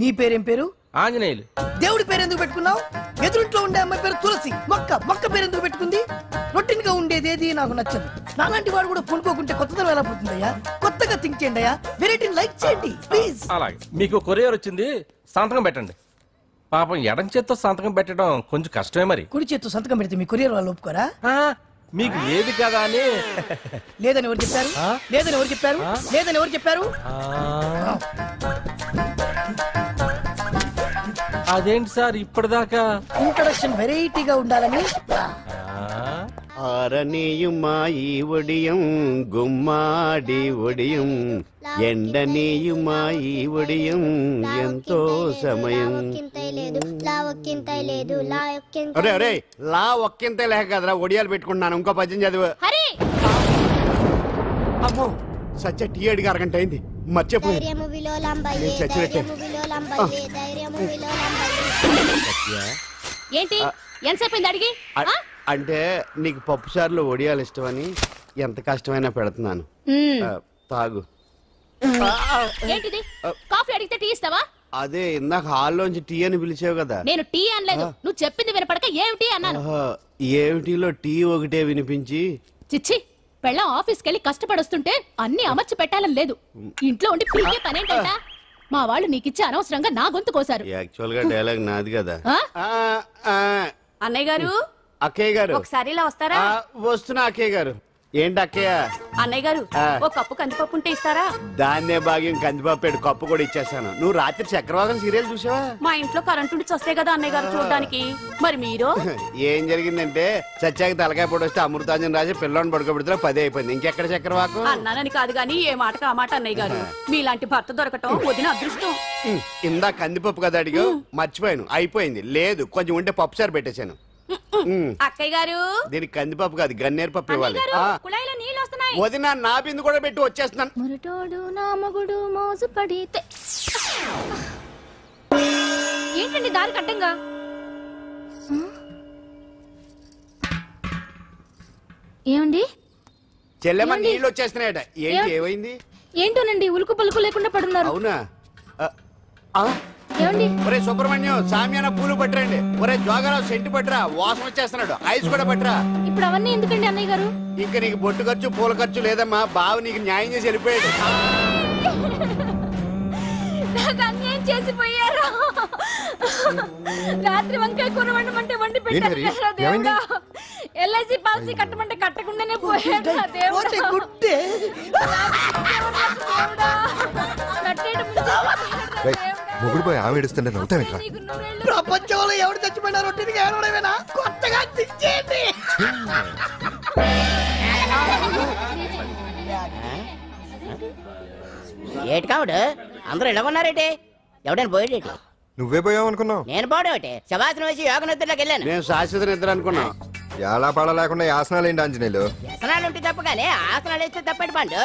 నీ పేరేం పేరు? ఆంజనేయులు. దేవుడి పేరు ఎందుకు పెట్టుకున్నావు? ఎదురుంట్లో ఉండే అమ్మాయి పేరు తులసి. మొక్క పేరు ఎందుకు పెట్టుకుంది? రొటీన్ గా ఉండేది ఏది నాకు నచ్చదు. నాలాంటి వాడు కూడా కొనుక్కోకుంటే కొత్తదనం ఎలా పోతుందయ్యా? కొత్తగా థింక్ చేయండి అయ్యా. వెరైటీని లైక్ చేయండి ప్లీజ్. అలాగే. మీకు కొరియర్ వచ్చింది, సంతకం పెట్టండి. పాపం ఎడం చేత్తో సంతకం పెట్టడం కొంచెం కష్టమే మరి. కుడి చేత్తో సంతకం పెడితే మీ కొరియర్ వాళ్ళు ఒప్పుకోరా? మీకు ఏది కదా అని. లేదని ఎవరు చెప్పారు? లేదని ఎవరు చెప్పారు? లేదని ఎవరు చెప్పారు? అదేంటి సార్ ఇప్పటిదాకా ఇంట్రడక్షన్ వెరైటీగా ఉండాలని. ఆరనీయుమాయి ఒడియం గుమ్మాడి ఒడియం ఎండనీయుమాయి ఒడియం ఎంతో సమయం. అరే అరే లా ఒక్కింతే లేక కదరా ఒడియాలు పెట్టుకుంటున్నాను. ఇంకో పద్యం చదివు. అమ్మో సత్య టీ అడిగి అరగంట అయింది. మర్చిపోయి ఏంటి ఎంతసేపు అడిగి? అంటే నీకు పప్పు సార్లు ఒడియాలు ఇష్టమని ఎంత కష్టమైనా పెడుతున్నాను. తాగు. ఏంటిది? కాఫీ అడిగితే టీ ఇస్తావా? అదే ఇందాక హాల్లోంచి టీ అని పిలిచావు కదా. నేను టీ అనలేదు, నువ్వు చెప్పింది వినపడక ఏమిటి అన్నాను. ఏమిటిలో టీ ఒకటే వినిపించి. చిచ్చి, పెళ్ళం ఆఫీస్కి వెళ్ళి కష్టపడొస్తుంటే అన్ని అమర్చి పెట్టాలని లేదు. ఇంట్లో ఉండి పీకే పనేంటంట? మా వాళ్ళు నీకిచ్చే అనవసరంగా నా గొంతు కోసారు. యాక్చువల్ గా డైలాగ్ నాది కదా. అన్నయ్య గారు, అక్కయ్య గారు ఒకసారి ఇలా వస్తారా? వస్తున్నా అక్కయ్య గారు. ఏంటి అక్కయ్య? అన్నయ్య గారు ఒక కప్పు కందిపప్పు ఉంటే ఇస్తారా? దాన్నే భాగ్యం కందిపప్పు కప్పు కూడా ఇచ్చేసాను. నువ్వు రాత్రి చక్రవాకం సీరియల్ చూసావా? మా ఇంట్లో కరెంటు వస్తే కదా అన్నయ్య గారు చూడడానికి. మరి మీరు? ఏం జరిగిందంటే సత్యాకి తలకాయ పొడి వస్తే అమృతాంజన్ రాజు పిల్లని పడుకోబెడితే 10 అయిపోయింది. ఇంకెక్కడ చక్రవాకం? అన్నానని కాదు గానీ ఏ మాటకు ఆ మాట అన్నయ్య గారు. మీలాంటి భర్త దొరకటం వదిన అదృష్టం. ఇందా కందిపప్పు కదా అడిగా, మర్చిపోయాను. అయిపోయింది. లేదు కొంచెం ఉంటే పప్పు సార్ పెట్టేశాను. అక్కయ్య గారు దీనికి కందిపప్పు కాదు గన్నేరు పప్పు ఇవ్వాలి. కుళాయిలో నీళ్ళు వస్తున్నాయి. వదిన నా బిందు కూడా పెట్టి వచ్చేస్తున్నాను. మురటోడు నా మగుడు మోజు పడితే. ఏంటండి దారి కట్టంగా? ఏమండి చెల్లెమ్మ నీళ్ళు వచ్చేస్తున్నాయట. ఏంటి ఏమైంది? ఏంటోనండి ఉలుకు పలుకు లేకుండా పడున్నారు. అవునా? ఏమండి? ఒరే సుబ్రహ్మణ్యం సామ్యాన పూలు పట్టరండి. ఒరే జోగరావు సెంటు పట్టరా, వాసన వచ్చేస్తున్నాడు. ఐస్ కూడా పట్టరా. ఇప్పుడు అవన్నీ ఎందుకండి అన్నయ్య గారు? ఇంకా నీకు బొట్టు ఖర్చు పూల ఖర్చు లేదమ్మా. బావ నీకు న్యాయం చేసి వెళ్ళిపోయాడు. నాకు అన్యాయం చేసిపోయారు. రాత్రి వంకాయ కూర వండమంటే వండి పెట్టారు. ఎల్ఐసి పాలసీ కట్టమంటే కట్టకుండానే పోయాడు. మొగుడు పోయి ఆమె ఏడుస్తుంటే నవ్వుతావేంట్రా? ప్రపంచంలో ఎవరు చచ్చిపోయినా రొట్టెకి ఏడవడమేనా? కొత్తగా తెచ్చేయండి. ఏటి కావుడు అందరూ ఇలా ఉన్నారేటి? ఎవడైనా పోయేటి? నువ్వే పోయావు అనుకున్నావు. నేను పోవడం శవాసనం వేసి యోగ నిద్రలోకి వెళ్ళాను. నేను శాశ్వత నిద్ర అనుకున్నా. ఎలా పాడ లేకుండా ఆసనాలు ఏంటి ఆంజనేయులు? ఆసనాలు ఉంటే తప్ప కానీ ఆసనాలు వేస్తే తప్పటి పండు.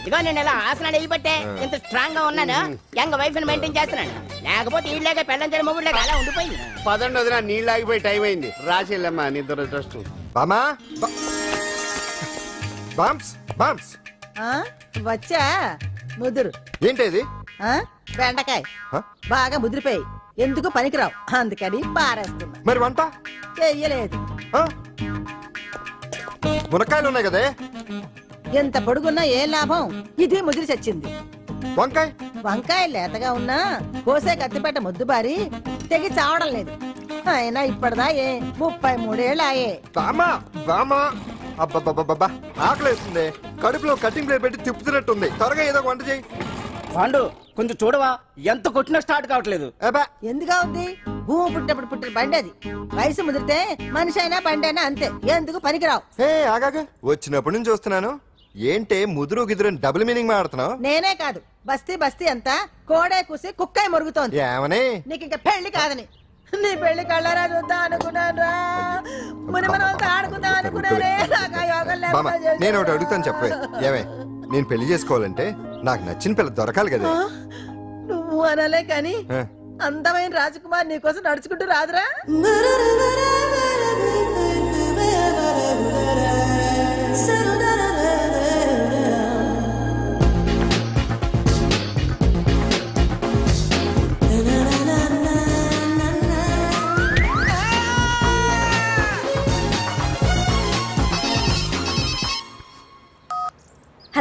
ఇదిగో నేను ఇలా ఆసనాలు వేయబట్టే ఇంత స్ట్రాంగ్ గా ఉన్నాను. యంగ్ వైఫ్ ని మెయింటైన్ చేస్తున్నాను. లేకపోతే ఇళ్ళగా పెళ్ళంచడం మొగుళ్ళగా అలా ఉండిపోయింది. పదండి వదిన, నీళ్ళు ఆగిపోయి టైం అయింది. రాసేళ్ళమ్మా నిద్ర ట్రస్ట్. బామా బామ్స్ బామ్స్ వచ్చా ముదురు. ఏంటి బెండకాయ బాగా ముదిరిపోయి ఎందుకు పనికిరావు, అందుకని పారేస్తున్నా. మరి వంట చెయ్యలేదు. మునక్కాయలు ఉన్నాయి కదే. ఎంత పొడుగున్నా ఏం లాభం? ఇది ముదిరి చచ్చింది. వంకాయ లేతగా ఉన్నా కోసే కత్తిపేట ముద్దు బారి తెగి చావడం లేదు. అయినా ఇప్పటిదా 33 ఏళ్ళు ఆయే. అబ్బబ్బబ్బబ్బా ఆకలేస్తుంది. కడుపులో కటింగ్ ప్లేట్ పెట్టి తిప్పుతున్నట్టుంది. త్వరగా ఏదో వంట చేయి. పాండు కొంచెం చూడవా, ఎంత కొట్టినా స్టార్ట్ కావట్లేదు. ఎందుకు అవుద్ది? భూమి పుట్టినప్పుడు పుట్టిన బండి అది. వయసు ముదిరితే మనిషి అయినా బండి అయినా అంతే. ఎందుకు పనికిరావు. ఆగాగా వచ్చినప్పటి నుంచి చూస్తున్నాను. ఏంటే ముదురు గిదురు డబుల్ మీనింగ్ మాడుతున్నావు? నేనే కాదు, బస్తీ బస్తీ అంతా కోడే కూసి కుక్కాయ మురుగుతోంది. ఏమని? నీకు ఇంకా పెళ్లి కాదని. నీ పెళ్లి కళ్ళరా చూద్దాం అనుకున్నాను. ముని మనతో ఆడుకుందాం అనుకున్నానే. నేను ఒకటి అడుగుతాను చెప్పే. ఏమే నేను పెళ్లి చేసుకోవాలంటే నాకు నచ్చిన పిల్ల దొరకాలి కదా. నువ్వు అనలే కాని అందమైన రాజకుమార్ నీకోసం నడుచుకుంటూ రాదురా.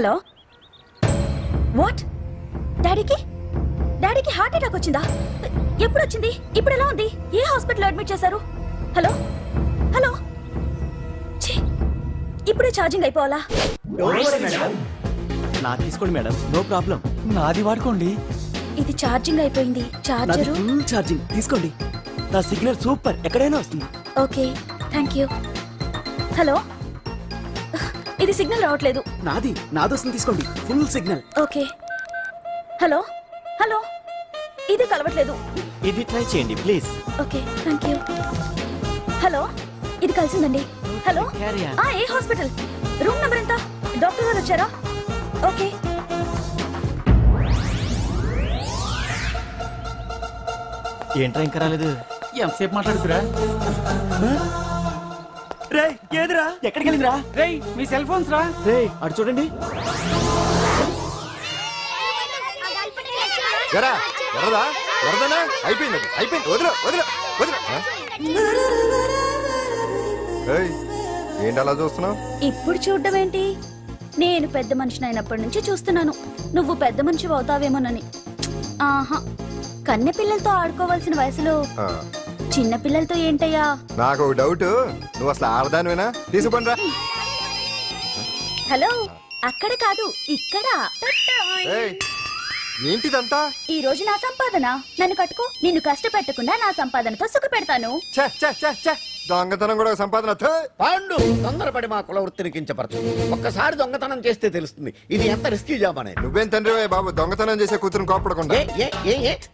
Hello what? డాడీకి హార్ట్ అటాక్ వచ్చిందా? ఎప్పుడు వచ్చింది? ఇప్పుడు ఎలా ఉంది? ఏ హాస్పిటల్ అడ్మిట్ చేశారు? హలో హలో ఛీ, ఇప్పుడే ఛార్జింగ్ అయిపోవాలా? నా తీసుకోండి మేడం, నో ప్రాబ్లం. నాది వాడుకోండి. ఇది ఛార్జింగ్ అయిపోయింది. చార్జరు ఫుల్ ఛార్జింగ్ తీసుకోండి. నా సిగ్నల్ సూపర్, ఎక్కడైనా వస్తుంది. Okay thank you. హలో ఇది సిగ్నల్ రావట్లేదు. నాది వస్తుంది, తీసుకోండి. Full signal. Okay hello hello ఇది కలవట్లేదు. ఇది ట్రై చేయండి please. Okay thank you. Hello ఇది కలిసిందండి. Hello Carry on. ఏ హాస్పిటల్? రూమ్ నెంబర్ ఎంత? డాక్టర్ గారు వచ్చారా? ఓకే ఏంట్రా ఇంకా రాలేదు? ఎంతసేపు మాట్లాడుతురా? రే ఏదిరా? ఎక్కడికి వెళ్ళిందిరా? రే మీ సెల్ ఫోన్స్ రా. రే అటు చూడండి. వరదనా అయిపోయింది, వదిలే వదిలే వదిలే. ఏంటి అలా చూస్తున్నావు? ఇప్పుడు చూడ్డం ఏంటి? నేను పెద్ద మనిషిని అయినప్పటి నుంచి చూస్తున్నాను. నువ్వు పెద్ద మనిషి అవుతావేమోనని. ఆహా, కన్నె పిల్లలతో ఆడుకోవాల్సిన వయసులో చిన్న పిల్లలతో ఏంటయ్యా? నాకు ఒక డౌట్, నువ్వు అసలు ఆడదానివేనా? తీసుకుంటా. హలో అక్కడ కాదు ఇక్కడ. ఏంటిదంతా? ఈ రోజు నా సంపాదన. నన్ను కట్టుకో. నిన్ను కష్టపెట్టకుండా నా సంపాదనతో సుఖ పెడతాను. దొంగతనం కూడా సంపాదన. పాండు తొందరపడి మా కుల వృత్తిని కించపరచు. ఒక్కసారి దొంగతనం చేస్తే తెలుస్తుంది ఇది ఎంత రిస్కీ జాబ్ అనేది. నువ్వేం తండ్రి బాబు, దొంగతనం చేసే కూతురు కోపడకుండా.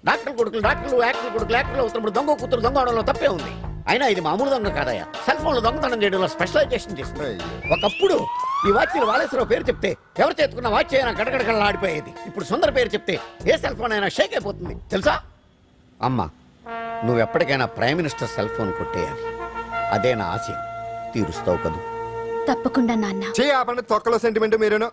డాక్టర్ కొడుకులు డాక్టర్లు, యాక్టర్ కొడుకులు యాక్టర్లు అవుతున్నప్పుడు దొంగ కూతురు దొంగ అవడంలో తప్పే ఉంది. అయినా ఇది మామూలు దొంగ కాదయ్యా. సెల్ ఫోన్ లో దొంగతనం చేయడంలో స్పెషలైజేషన్ చేస్తుంది. ఒకప్పుడు ఈ వాచ్లు వాలేశ్వరరావు పేరు చెప్తే ఎవరు చేతుకున్న వాచ్ అయినా గడగడగడలా ఆడిపోయేది. ఇప్పుడు సుందర పేరు చెప్తే ఏ సెల్ ఫోన్ అయినా షేక్ అయిపోతుంది తెలుసా? అమ్మా నువ్వు ఎప్పటికైనా ప్రైమ్ మినిస్టర్ సెల్ ఫోన్ కొట్టేయాలి. అదే నా ఆశ. తీరుస్తావు కదూ? తప్పకుండా నాన్న. ఆపండి తొక్కలో సెంటిమెంట్. మీరేను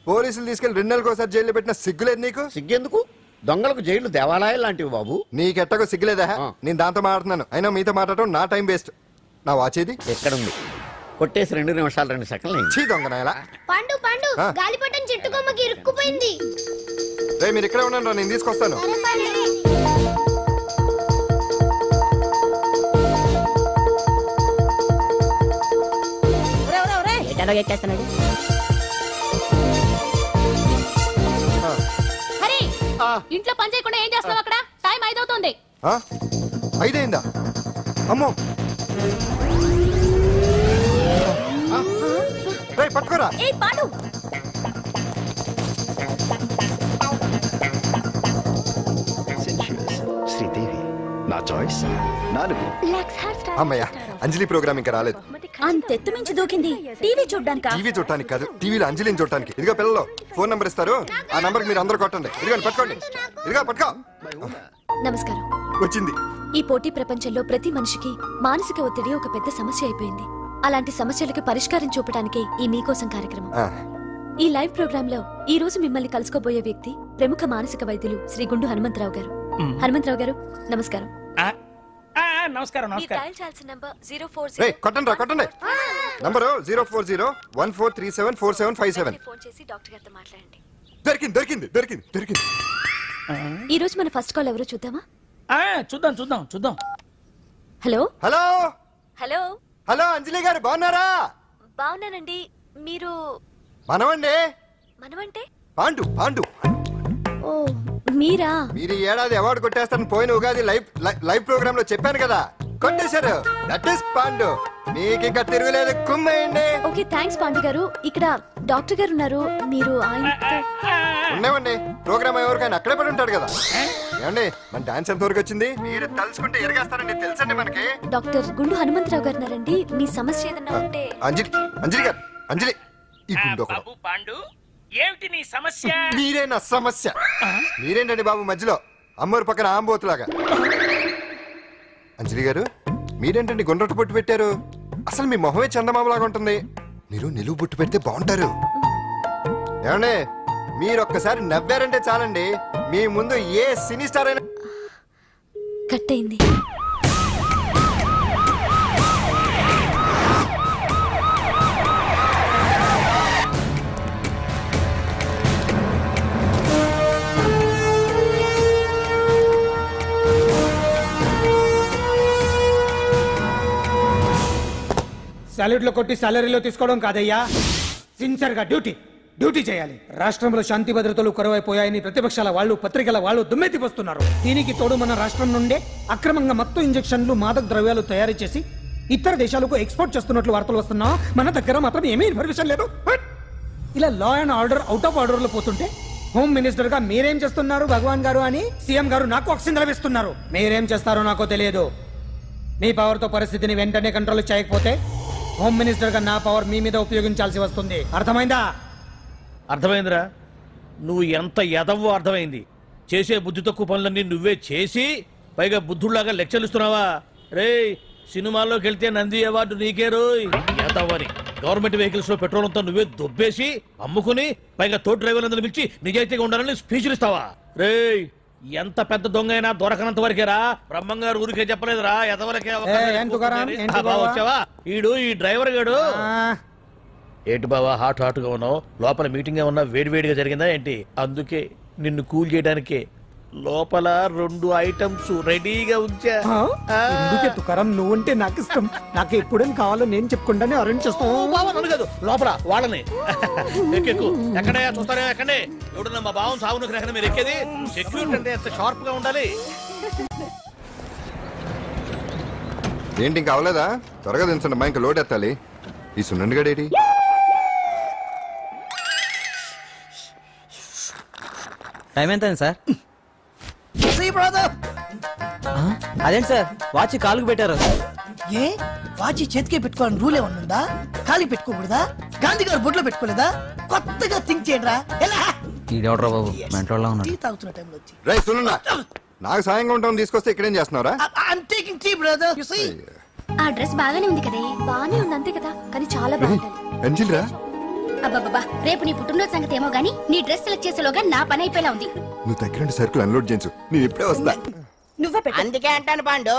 పోలీసులు తీసుకెళ్లి 2 నెలలకోసారి జైల్లో పెట్టిన సిగ్గులేదు నీకు? సిగ్గెందుకు? దొంగలకు జైలు దేవాలయాలు లాంటివి బాబు. నీకెట్టకు సిగ్గులేదా? నేను దాంతో మాట్లాడుతున్నాను. అయినా మీతో మాట్లాడటం నా టైం వేస్ట్. నా వాచ్ ఏది? ఎక్కడుంది? కొట్టేసి 2 నిమిషాలు 2 సెకండ్లు. చీ దొంగనాయలా. పండు పండు గాలిపటం చెట్టు కొమ్మకి ఇరుక్కుపోయింది. రే మీరు ఇక్కడే ఉన్నాను రా, నేను తీసుకొస్తాను. ఎక్కేస్తున్నాడు. హరి ఇంట్లో పని చేయకుండా ఏం చేస్తావు అక్కడ? టైం 5 అవుతుంది. 5 అయిందా? అమ్మో పట్టుకోరా. శ్రీదేవి నా చాయిస్ 4. అమ్మయ్య అంజలి ప్రోగ్రామ్ ఇంకా రాలేదు. అంతెత్తు మించి దూకింది. టీవీ చూడ్డానికి? టీవీ చూడటానికి కాదు, టీవీలో అంజలిని చూడటానికి. ఇదిగో పిల్లలు ఫోన్ నంబర్ ఇస్తారు, ఆ నంబర్ మీరు అందరూ కొట్టండి. ఇదిగోండి పట్టుకోండి. ఇదిగో పట్టుకో. నమస్కారం. వచ్చింది. ఈ పోటీ ప్రపంచంలో ప్రతి మనిషికి మానసిక ఒత్తిడి ఒక పెద్ద సమస్య అయిపోయింది. అలాంటి సమస్యలకు పరిష్కారం చూపడానికే ఈ మీకోసం కార్యక్రమం. ఈ లైవ్ ప్రోగ్రామ్ లో ఈ రోజు మిమ్మల్ని కలుసుకోబోయే వ్యక్తి ప్రముఖ మానసిక వైద్యులు శ్రీ గుండు హనుమంతరావు గారు. హనుమంతరావు గారు నమస్కారం. నమస్కారం. కొట్టండి రా కొట్టండి. నంబరు 04014374757. దొరికింది దొరికింది దొరికింది దొరికింది. ఈ రోజు మన ఫస్ట్ కాల్ ఎవరో చూద్దామా? చూద్దాం చూద్దాం చూద్దాం. హలో హలో హలో హలో అంజలి గారు బాగున్నారా? బాగున్నానండి. మీరు? మనమండి. మనమంటే? పాండు పాండు. ఓ మీరా? మీరు ఈ ఏడాది అవార్డు కొట్టేస్తారని పోయిన ఉగాది లైవ్ ప్రోగ్రామ్ లో చెప్పాను కదా, కొట్టేశారు. That is Pandu. మీకు ఇంకా తిరుగులేదు, కుమ్మేయండి. ఓకే థాంక్స్ పాండు గారు. ఇక్కడ డాక్టర్ గారు ఉన్నారు, మీరు ఆయనతో? ఉన్నామండి. ప్రోగ్రామ్ ఎవరికైనా అక్కడే పడి ఉంటాడు కదా. ఏమండి మన డాన్స్ ఎంత వరకు వచ్చింది? మీరు తలుచుకుంటే ఎరగేస్తారండి, తెలుసండి మనకి. డాక్టర్ గుండు హనుమంతరావు గారు ఉన్నారండి. మీ సమస్య ఏదన్నా ఉంటే. అంజలి అంజలి గారు అంజలి ఈ గుండు పాండు ఏమిటి నీ సమస్య? మీరే నా సమస్య. మీరేంటండి బాబు మధ్యలో అమ్మోరు పక్కన ఆంబోతులాగా? అంజలి గారు మీరేంటండి గుండ్రటి బొట్టు పెట్టారు? అసలు మీ మొహమే చందమామలాగా ఉంటుంది. మీరు నిలువు బొట్టు పెడితే బాగుంటారు. ఏమండి మీరు ఒక్కసారి నవ్వారంటే చాలండి, మీ ముందు ఏ సినీ స్టార్ అయినా కట్ అయింది. సాలరీలో కొట్టి సాలరీలో తీసుకోవడం కాదయ్యా, సిన్సియర్ గా డ్యూటీ చేయాలి. రాష్ట్రంలో శాంతి భద్రతలు కరువైపోయాయని ప్రతిపక్షాల వాళ్ళు పత్రికల వాళ్ళు దుమ్మెత్తిపోస్తున్నారు. దీనికి తోడు మన రాష్ట్రం నుండే అక్రమంగా మత్తు ఇంజెక్షన్లు మాదక ద్రవ్యాలు తయారు చేసి ఇతర దేశాలకు ఎక్స్పోర్ట్ చేస్తున్నట్లు వార్తలు వస్తున్నా మన దగ్గర మాత్రం ఏమీ ఇన్ఫర్మేషన్ లేదు. ఇలా law and order out of order లో పోతుంటే హోమ్ మినిస్టర్ గా మీరేం చేస్తున్నారు భగవాన్ గారు అని సీఎం గారు నాకు ఆక్సిజన్ లభిస్తున్నారు. మీరేం చేస్తారో నాకు తెలియదు. మీ పవర్ తో పరిస్థితిని వెంటనే కంట్రోల్ చేయకపోతే హోమ్ మినిస్టర్ గా నా పవర్ మీ మీద ఉపయోగించాల్సి వస్తుంది. అర్థమైందా? అర్థమైందిరా. నువ్వు ఎంత ఎదవో అర్థమైంది. చేసే బుద్ధి తక్కువ పనులన్నీ నువ్వే చేసి పైగా బుద్ధుళ్లాగా లెక్చర్లు ఇస్తున్నావా? రే, సినిమాల్లోకి వెళ్తే నంది అవార్డు నీకే రోయ్ ఎదవని. గవర్నమెంట్ వెహికల్స్ లో పెట్రోల్ అంతా నువ్వే దొబ్బేసి అమ్ముకుని పైగా తోటి డ్రైవర్లందరూ పిలిచి నిజాయితీగా ఉండాలని స్పీచ్లు ఇస్తావా? రే, ఎంత పెద్ద దొంగ అయినా దొరకనంత వరకేరా. బ్రహ్మంగారు ఊరికే చెప్పలేదురా ఎదవరకే. వచ్చావా? ఈడు ఈ డ్రైవర్ గాడు. ఏంటి బావా హాట్ గా ఉన్నావు? లోపల మీటింగ్ ఏమన్నా వేడివేడిగా జరిగిందా ఏంటి? అందుకే నిన్ను కూల్ చేయడానికే లోపల 2 ఐటమ్స్ రెడీగా ఉంచా. తుకారం నువ్వుంటే నాకు ఇష్టం. నాకు ఎప్పుడేం కావాలో నేను చెప్పుకుంటానే అరేంజ్ చేస్తాను. కాదు లోపల వాళ్ళని ఎక్కెక్కు. ఎక్కడే చూస్తారే ఎక్కడే. ఎవడన్నా మా బావం సాగును ఎక్కడ మీరు ఎక్కేది? సెక్యూరిటీ అంటే ఎంత షార్ప్ గా ఉండాలి. ఏంటి ఇంకా అవలేదా? త్వరగా దించండి మా, ఇంకా లోడ్ ఎత్తాలి. ఈ సున్నండి గడేటి టైం ఎంత సార్? అదేంటి సార్ వాచ్ కాలుకు పెట్టారు? ఏ వాచ్ చేతికే పెట్టుకోవాలని రూల్ ఏమన్నా ఉందా? కాలి పెట్టుకోకూడదా? గాంధీ గారు బొట్లో పెట్టుకోలేదా? కొత్తగా థింక్ చేయండిరా. బాబు మెంటోళ్ళ ఉన్నాడు. తాగుతున్న టైంలో వచ్చి రై సునండా, నాకు సాయంగా ఉంటాం తీసుకొస్తే ఇక్కడేం చేస్తున్నారా? ఆ డ్రెస్ బాగానే ఉంది కదే. బానే ఉంది అంతే కదా, కానీ చాలా బాగుంటుంది. అంజిల్రా, అబ్బబ్బా, రేపు నీ పుట్టినరోజు సంగతి ఏమో గానీ నీ డ్రెస్ సెలెక్ట్ చేసేలోగా నా పని అయిపోయేలా ఉంది. నువ్వు దగ్గర సరుకులు అన్లోడ్ చేయించు, నేను ఇప్పుడే వస్తా. అందుకే అంటాను పాండు,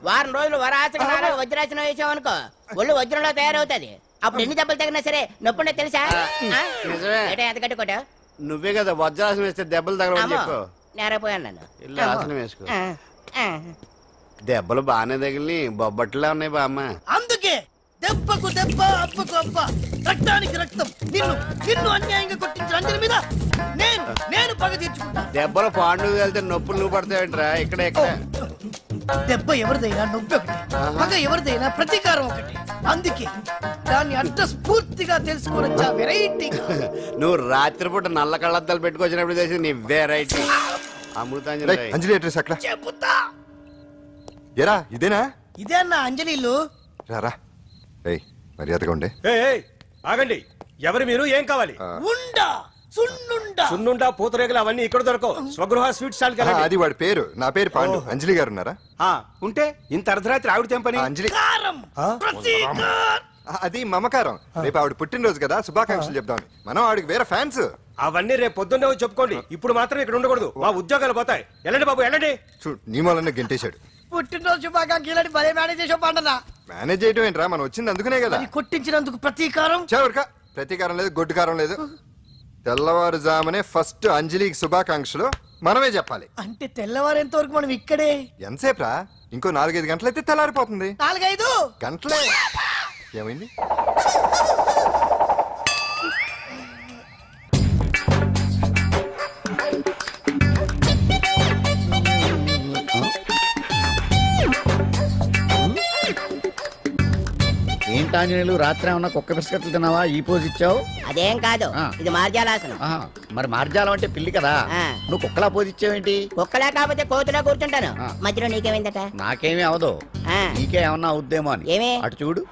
వారం రోజులు వరాచకనాలు వజ్రాసనం వేసావనుకో ఒళ్ళు వజ్రంలో తయారవుతుంది. అప్పుడు ఎన్ని దెబ్బలు తగినా సరే నొప్పుండే తెలుసా? ఎంత కట్టుకోట నువ్వే కదా వజ్రాసనం వేస్తే దెబ్బలు తగలవని చెప్పు. నేరపోయాను నన్ను. ఇల్లు ఆసనం వేసుకో. దెబ్బలు బాగానే తగిలి బొబ్బట్లా ఉన్నాయి బామ్మ. అందుకే దెబ్బకు దెబ్బ అబ్బకు అబ్బ రక్తానికి రక్తం. నిన్ను అన్యాయంగా కొట్టించిన అంజలి మీద నేను పగ తీర్చుకుంటా. దెబ్బలు పాండు వెళ్తే నొప్పులు నువ్వు పడతాయంటరా. ఇక్కడ దెబ్బ ఎవరిదైనా నొప్పి ఒకటి, పగ ఎవరిదైనా ప్రతీకారం ఒకటి. అందుకే దాన్ని అడ్రస్ పూర్తిగా తెలుసుకోవచ్చా వెరైటీ. నువ్వు రాత్రిపూట నల్ల కళ్ళద్దాలు పెట్టుకొచ్చినప్పుడు చేసి నీ వెరైటీ. అమృతాంజలి అంజలి అడ్రస్ అక్కడ చెబుతా. ఎరా ఇదేనా? ఇదే అన్న అంజలిలు. రారా మర్యాదగా ఉండే. ఆగండి, ఎవరు మీరు? ఏం కావాలి? సున్నుండా పూతరేగలు అవన్నీ ఇక్కడ దొరకవు. స్వగృహ స్వీట్ స్టాల్ కదా. అది వాడి పేరు. నా పేరు పాండు. అంజలి గారు ఉన్నారా? ఉంటే ఇంత అర్ధరాత్రి ఆవిడ తెంపని. అంజలి అది మమకారం. రేపు ఆవిడ పుట్టినరోజు కదా, శుభాకాంక్షలు చెప్దామని. మనం ఆవిడకి వేరే ఫ్యాన్స్. అవన్నీ రేపు పొద్దున్నే చెప్పుకోండి. ఇప్పుడు మాత్రం ఇక్కడ ఉండకూడదు, మా ఉద్యోగాలు పోతాయి. వెళ్ళండి బాబు వెళ్ళండి. చూడు నీ మూలనే గెంటేశాడు. పుట్టినరోజు శుభాకాంక్షలు భలే మేనేజ్ చేసావు పండనా. మేనేజ్ చేయడం ఏంట్రా, మనం వచ్చింది అందుకునే కదా. కొట్టించినందుకు ప్రతీకారం? చెవరికా ప్రతీకారం లేదు, గొడ్డుకారం లేదు. తెల్లవారుజామునే ఫస్ట్ అంజలికి శుభాకాంక్షలు మనమే చెప్పాలి. అంటే తెల్లవారేంత వరకు మనం ఇక్కడే ఎంతసేపురా? ఇంకో 4-5 గంటలైతే తెల్లారిపోతుంది. 4-5 గంటలే. ఏమైంది? ఏంటాంజనేయులు రాత్రి ఏమన్నా కుక్క బిస్కెట్లు తిన్నావా? ఈ పోజ్ ఇచ్చావు. అదేం కాదు, ఇది మార్జాలాసనం. మరి మార్జాలం అంటే పిల్లి కదా, నువ్వు కుక్కలా పోజ్ ఇచ్చావేంటి? కుక్కలా కాకపోతే కోతులా కూర్చుంటాను. మధ్యలో నీకేమైందట? నాకేమీ అవదు, నీకే ఏమన్నా అవుద్దేమో అని. ఏమి? అటు చూడు.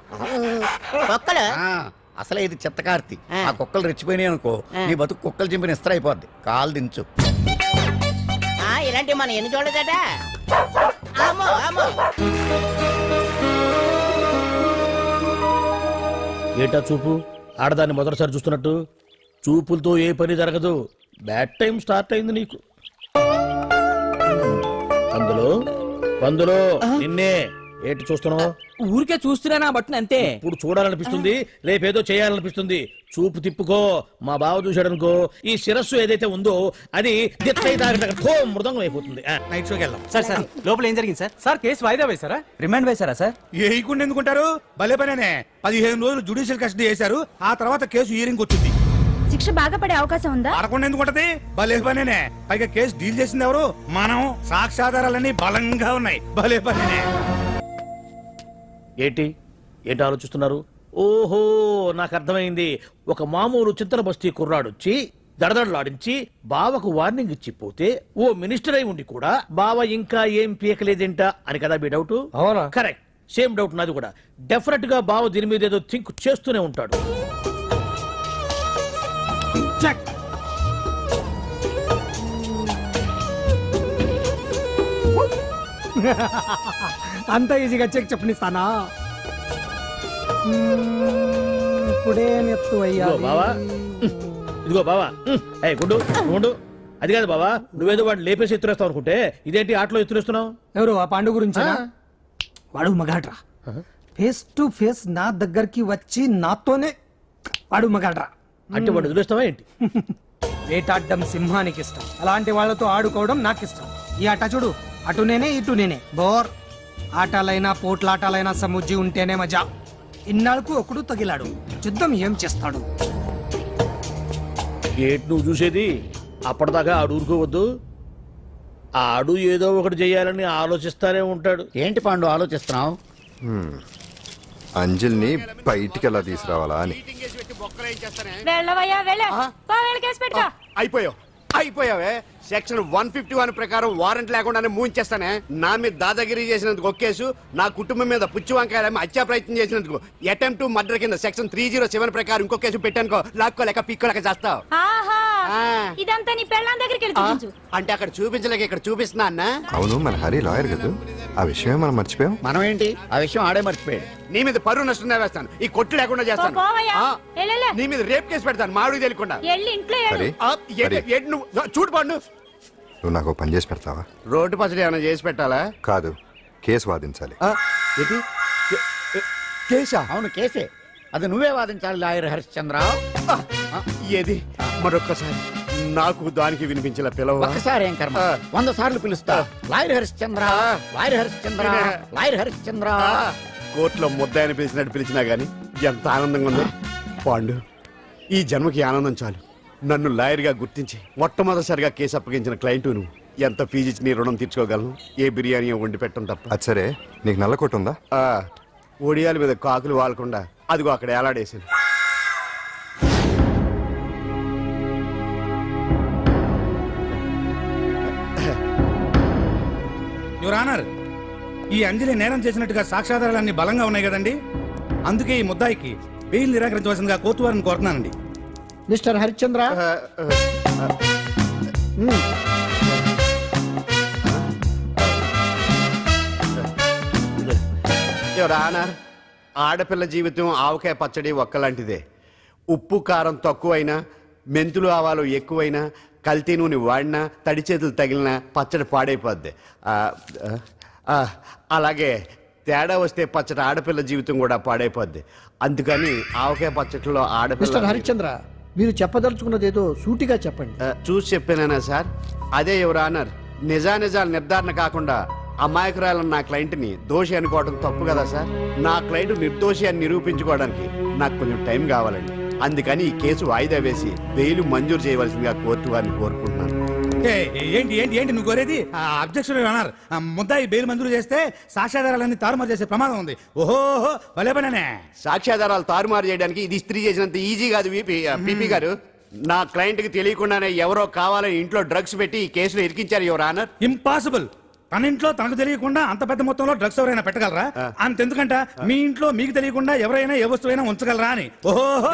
కుక్కలు అసలే ఇది చిత్తకార్తి. ఆ కుక్కలు రెచ్చిపోయినాయి అనుకో, నీ బతుకు కుక్కలు చింపిన ఇస్త్ర అయిపోద్ది. కాలు దించు. ఇలాంటివి మనం ఎన్ని చూడదట. ఏటా చూపు? ఆడదాన్ని మొదటిసారి చూస్తున్నట్టు. చూపులతో ఏ పని జరగదు. బ్యాడ్ టైం స్టార్ట్ అయింది నీకు. అందులో నిన్నే ఏంటి చూస్తున్నావు? ఊరికే చూస్తున్నానా బట్టను అంతే. ఇప్పుడు చూడాలనిపిస్తుంది, రేపేదో చేయాలనిపిస్తుంది. చూపు తిప్పుకో. మా బావ చూశాడనుకో, ఈ శిరస్సు ఏదైతే ఉందో అది మృదంగం అయిపోతుంది. నైట్ షోకి వెళ్దాం. సార్ సార్ లోపల ఏం జరిగింది సార్? సార్ కేసు వాయిదా వేశారా? రిమాండ్ వేశారా సార్? ఏయకుండా ఎందుకుంటారు? భలే పనేనే. 15 రోజులు జుడిషియల్ కస్టడీ చేశారు. ఆ తర్వాత కేసు హియరింగ్ వచ్చింది. శిక్ష బాగా పడే అవకాశం ఉందా? అరకుండా ఎందుకుంటది? భలే పనేనే. పైగా కేసు డీల్ చేసింది ఎవరు? మనం. సాక్ష్యాధారాలన్నీ బలంగా ఉన్నాయి. భలే పనేనే. ఏంటి ఏంటి ఆలోచిస్తున్నారు? ఓహో, నాకు అర్థమైంది. ఒక మామూలు చింతన బస్తీ కుర్రాడొచ్చి దడదడలాడించి బావకు వార్నింగ్ ఇచ్చి పోతే ఓ మినిస్టర్ అయి ఉండి కూడా బావ ఇంకా ఏం పీకలేదేంట అని కదా మీ డౌట్? అవునా? కరెక్ట్. సేమ్ డౌట్ నాది కూడా. డెఫినెట్ గా బావ దీని మీద ఏదో థింక్ చేస్తూనే ఉంటాడు. చెక్. అంత ఈజీగా చెక్ చెప్పనిస్తానా? ఇప్పుడేం ఎత్తు అయ్యా బావా, ఇదిగో బావా. గుండు గుండు అది కాదు బావా, నువ్వేదో వాడిని లేపేసి ఎత్తురేస్తావు అనుకుంటే ఇదేంటి ఆటలో ఎత్తురేస్తున్నావు? ఎవరు ఆ పాండు గురించి? వాడు మగాడ్రా. ఫేస్ టు ఫేస్ నా దగ్గరికి వచ్చి నాతోనే వాడు మగాడ్రా. అంటే వాడు వదిలేస్తావా ఏంటి? వేటాడ్డం సింహానికి ఇష్టం, అలాంటి వాళ్ళతో ఆడుకోవడం నాకు ఇష్టం. ఈ ఆట చూడు, అటు నేనే ఇటు నేనే. బోర్. ఆటలైనా పోట్లాటాలైనా సముజ్జి ఉంటేనే మజా. ఇన్నాళ్ళకు ఒకడు తగిలాడు, యుద్ధం ఏం చేస్తాడు? ఏంటి నువ్వు చూసేది? అప్పటిదాకా ఆడు ఊరుకోవద్దు. ఆడు ఏదో ఒకటి చెయ్యాలని ఆలోచిస్తానే ఉంటాడు. ఏంటి పాండు ఆలోచిస్తున్నావు? అంజలిని బయటికి ఎలా తీసుకురావాలా అని. అయిపోయావే. సెక్షన్ 151 ప్రకారం వారెంట్ లేకుండానే మూయించేస్తానే. నా మీద దాదాగిరి చేసినందుకు ఒక కేసు, నా కుటుంబం మీద పుచ్చు వంకాయలేమో హత్యా ప్రయత్నం చేసినందుకు అటెంప్ట్ టు మర్డర్ కింద సెక్షన్ 307 ప్రకారం ఇంకో కేసు పెట్టానుకో, లాక్కోలేక పిక్కోలేక చేస్తావు. ఇదంతా నీ పెళ్ళాం దగ్గరికి వెళ్ళి అంటే అక్కడ చూపించలేక ఇక్కడ చూపిస్తున్నా అన్న. అవును, మన హరి లాయర్ కదా, ఆ విషయమే మనం మర్చిపోయాం. మనం ఏంటి ఆ విషయం ఆడే మర్చిపోయాడు. నీ మీద పరువు నష్టం వేస్తాను, ఈ కొట్టు లేకుండా చేస్తాను. నీ మీద రేప్ కేసు పెడతాను మాడు తెలియకుండా. చూడు పండు, నువ్వు నాకు పని చేసి పెడతావా? రోడ్డు పచ్చడి ఏమైనా చేసి పెట్టాలా? కాదు, కేసు వాదించాలి. కేసా? అవును కేసే. అది నువ్వే వాదించాలి లాయర్ హరిశ్చంద్ర. ఏది మరొక్కసారి నాకు దానికి వినిపించిన పిలవ. ఒక్కసారి ఏం కర్మ, 100 సార్లు పిలుస్తా. Lawyer Harishchandra, lawyer Harishchandra, lawyer Harishchandra. కోర్టులో ముద్దాయని పిలిచినట్టు పిలిచినా గానీ ఎంత ఆనందంగా ఉందో పాండు. ఈ జన్మకి ఆనందం చాలు. నన్ను లాయర్ గా గుర్తించి మొట్టమొదటిసారిగా కేసు అప్పగించిన క్లయింట్ నువ్వు. ఎంత ఫీజు ఇచ్చి నీ రుణం తీర్చుకోగలను? ఏ బిర్యానీ వండి పెట్టడం తప్ప. అది సరే, నీకు నల్ల కొట్టు ఉందా? ఒడియాల మీద కాకులు వాలకుండా అదిగో అక్కడ ఏలాడేసింది. యువర్ ఆనర్, ఈ అంజలి నేరం చేసినట్టుగా సాక్ష్యాధారాలన్నీ బలంగా ఉన్నాయి కదండి. అందుకే ఈ ముద్దాయికి బెయిల్ నిరాకరించవలసిందిగా కోర్టు వారిని కోరుతున్నానండి. మిస్టర్ హరిశ్చంద్ర, యువర్ ఆనర్, ఆడపిల్ల జీవితం ఆవకాయ పచ్చడి ఒక్కలాంటిదే. ఉప్పు కారం తక్కువైనా, మెంతులు ఆవాలు ఎక్కువైనా, కల్తీ నూనె వాడినా, తడి చేతులు తగిలినా పచ్చడి పాడైపోద్ది. అలాగే తేడా వస్తే పచ్చడి ఆడపిల్ల జీవితం కూడా పాడైపోద్ది. అందుకని ఆవకాయ పచ్చడిలో ఆడపిల్ల. మిస్టర్ హరిశ్చంద్ర, మీరు చెప్పదలుచుకున్నదేదో సూటిగా చెప్పండి. చూసి చెప్పానా సార్? అదే యువర్ ఆనర్, నిజానిజాలు నిర్ధారణ కాకుండా అమాయకురాలను నా క్లయింట్ని దోషి అనుకోవడం తప్పు కదా సార్? నా క్లయింట్ నిర్దోషి అని నిరూపించుకోవడానికి నాకు కొంచెం టైం కావాలండి. అందుకని ఈ కేసు వాయిదా వేసి బెయిల్ మంజూరు చేయవలసిందిగా కోర్టు వారిని కోరుకుంటున్నాను. ఏంటి ఏంటి ఏంటి నువ్వు కోరేది? అబ్జెక్షన్ అన్నారు. ముద్దాయి బెయిల్ మంజూరు చేస్తే సాక్ష్యాధారాలన్నీ తారుమారు చేసే ప్రమాదం ఉంది. ఓహో భలే పనేనే. సాక్ష్యాధారాలు తారుమారు చేయడానికి ఇది ఇస్త్రీ చేసినంత ఈజీ కాదు పిపి గారు. నా క్లయింట్ కి తెలియకుండానే ఎవరో కావాలని ఇంట్లో డ్రగ్స్ పెట్టి ఈ కేసులో ఇరికించారు యువర్ ఆనర్. ఇంపాసిబుల్. తన ఇంట్లో తనకు తెలియకుండా అంత పెద్ద మొత్తంలో డ్రగ్స్ ఎవరైనా పెట్టగలరా? అంతెందుకంట మీ ఇంట్లో మీకు తెలియకుండా ఎవరైనా ఏ వస్తువైనా ఉంచగలరా అని. ఓహో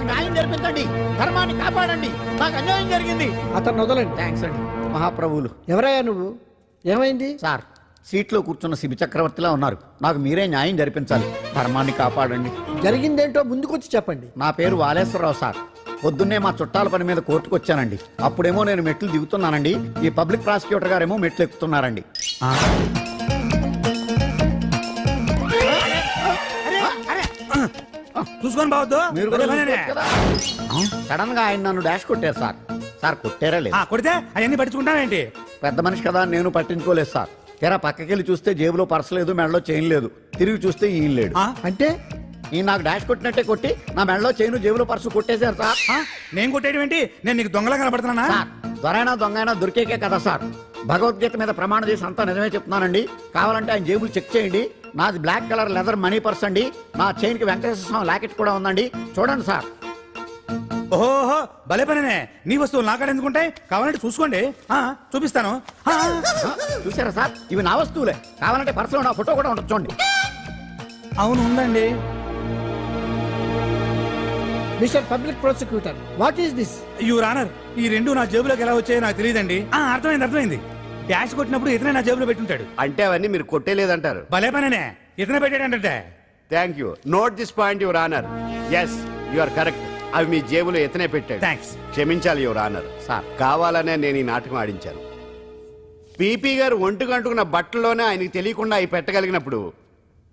న్యాయం జరిపించండి, ధర్మాన్ని కాపాడండి, నాకు అన్యాయం జరిగింది. అతను వదలండి. థ్యాంక్స్ అండి మహాప్రభువులు. ఎవరయ్యా నువ్వు? ఏమైంది సార్? సీట్లో కూర్చున్న శిబి చక్రవర్తిలా ఉన్నారు. నాకు మీరే న్యాయం జరిపించాలి, ధర్మాన్ని కాపాడండి. జరిగిందేంటో ముందుకొచ్చి చెప్పండి. నా పేరు వాలేశ్వరరావు సార్. పొద్దున్నే మా చుట్టాల పని మీద కోర్టుకు వచ్చానండి. అప్పుడేమో నేను మెట్లు దిగుతున్నానండి, ఈ పబ్లిక్ ప్రాసిక్యూటర్ గారేమో మెట్లు ఎక్కుతున్నారండి. చూసుకొని బావద్దు. మీరు కూడా సడన్ గా ఆయన నన్ను డాష్ కొట్టారు సార్. సార్ కొట్టారా లేదు? కొడితే అవన్నీ పట్టించుకుంటావేంటి? పెద్ద మనిషి కదా నేను పట్టించుకోలేదు సార్. తెరా పక్కకెళ్ళి చూస్తే జేబులో పర్స్ లేదు, మెడలో చైన్ లేదు. తిరిగి చూస్తే ఈయన లేడు. అంటే ఈ నాకు డాష్ కొట్టినట్టే కొట్టి నా మెడలో చైన్ జేబులో పర్సు కొట్టేశారు సార్. నేను కొట్టేయడం ఏంటి? నేను నీకు దొంగలా కనబడుతున్నా? సార్ దొరైనా దొంగైనా దొరికేకే కదా సార్. భగవద్గీత మీద ప్రమాణం చేసి అంతా నిజమే చెప్తున్నానండి. కావాలంటే ఆయన జేబులు చెక్ చేయండి. నాది black colour leather money purse అండి. నా చైన్ కి వెంకటేశ్వర స్వామి లాకెట్ కూడా ఉందండి. చూడండి సార్. ఓహో భలే పనినే. నీ వస్తువులు నాకాడ ఎందుకుంటాయి? కావాలంటే చూసుకోండి, చూపిస్తాను. చూసారా సార్, ఇవి నా వస్తువులే. కావాలంటే పర్సులో నా ఫోటో కూడా ఉంటుంది చూడండి. అవును ఉందండి. Mister public prosecutor, what is this? Your honour, ఈ రెండు నా జేబులోకి ఎలా వచ్చాయో నాకు తెలియదండి. అర్థమైంది. డాష్ కొట్టినప్పుడు ఇతనే నా జేబులో పెట్టుంటాడు. అంటే అవన్నీ మీరు కొట్టేలేదంటారు? భలే పనినే, ఇతనే పెట్టాడంటే. Thank you. Note this point your honour. Yes you are correct. అవి మీ జేబులో ఎత్తనే పెట్టాడు. థ్యాంక్స్. క్షమించాలి యువర్ ఆనర్. సార్ కావాలనే నేను ఈ నాటకం ఆడించాను. పీపీ గారు ఒంటికి అంటుకున్న బట్టల్లోనే ఆయనకి తెలియకుండా అవి పెట్టగలిగినప్పుడు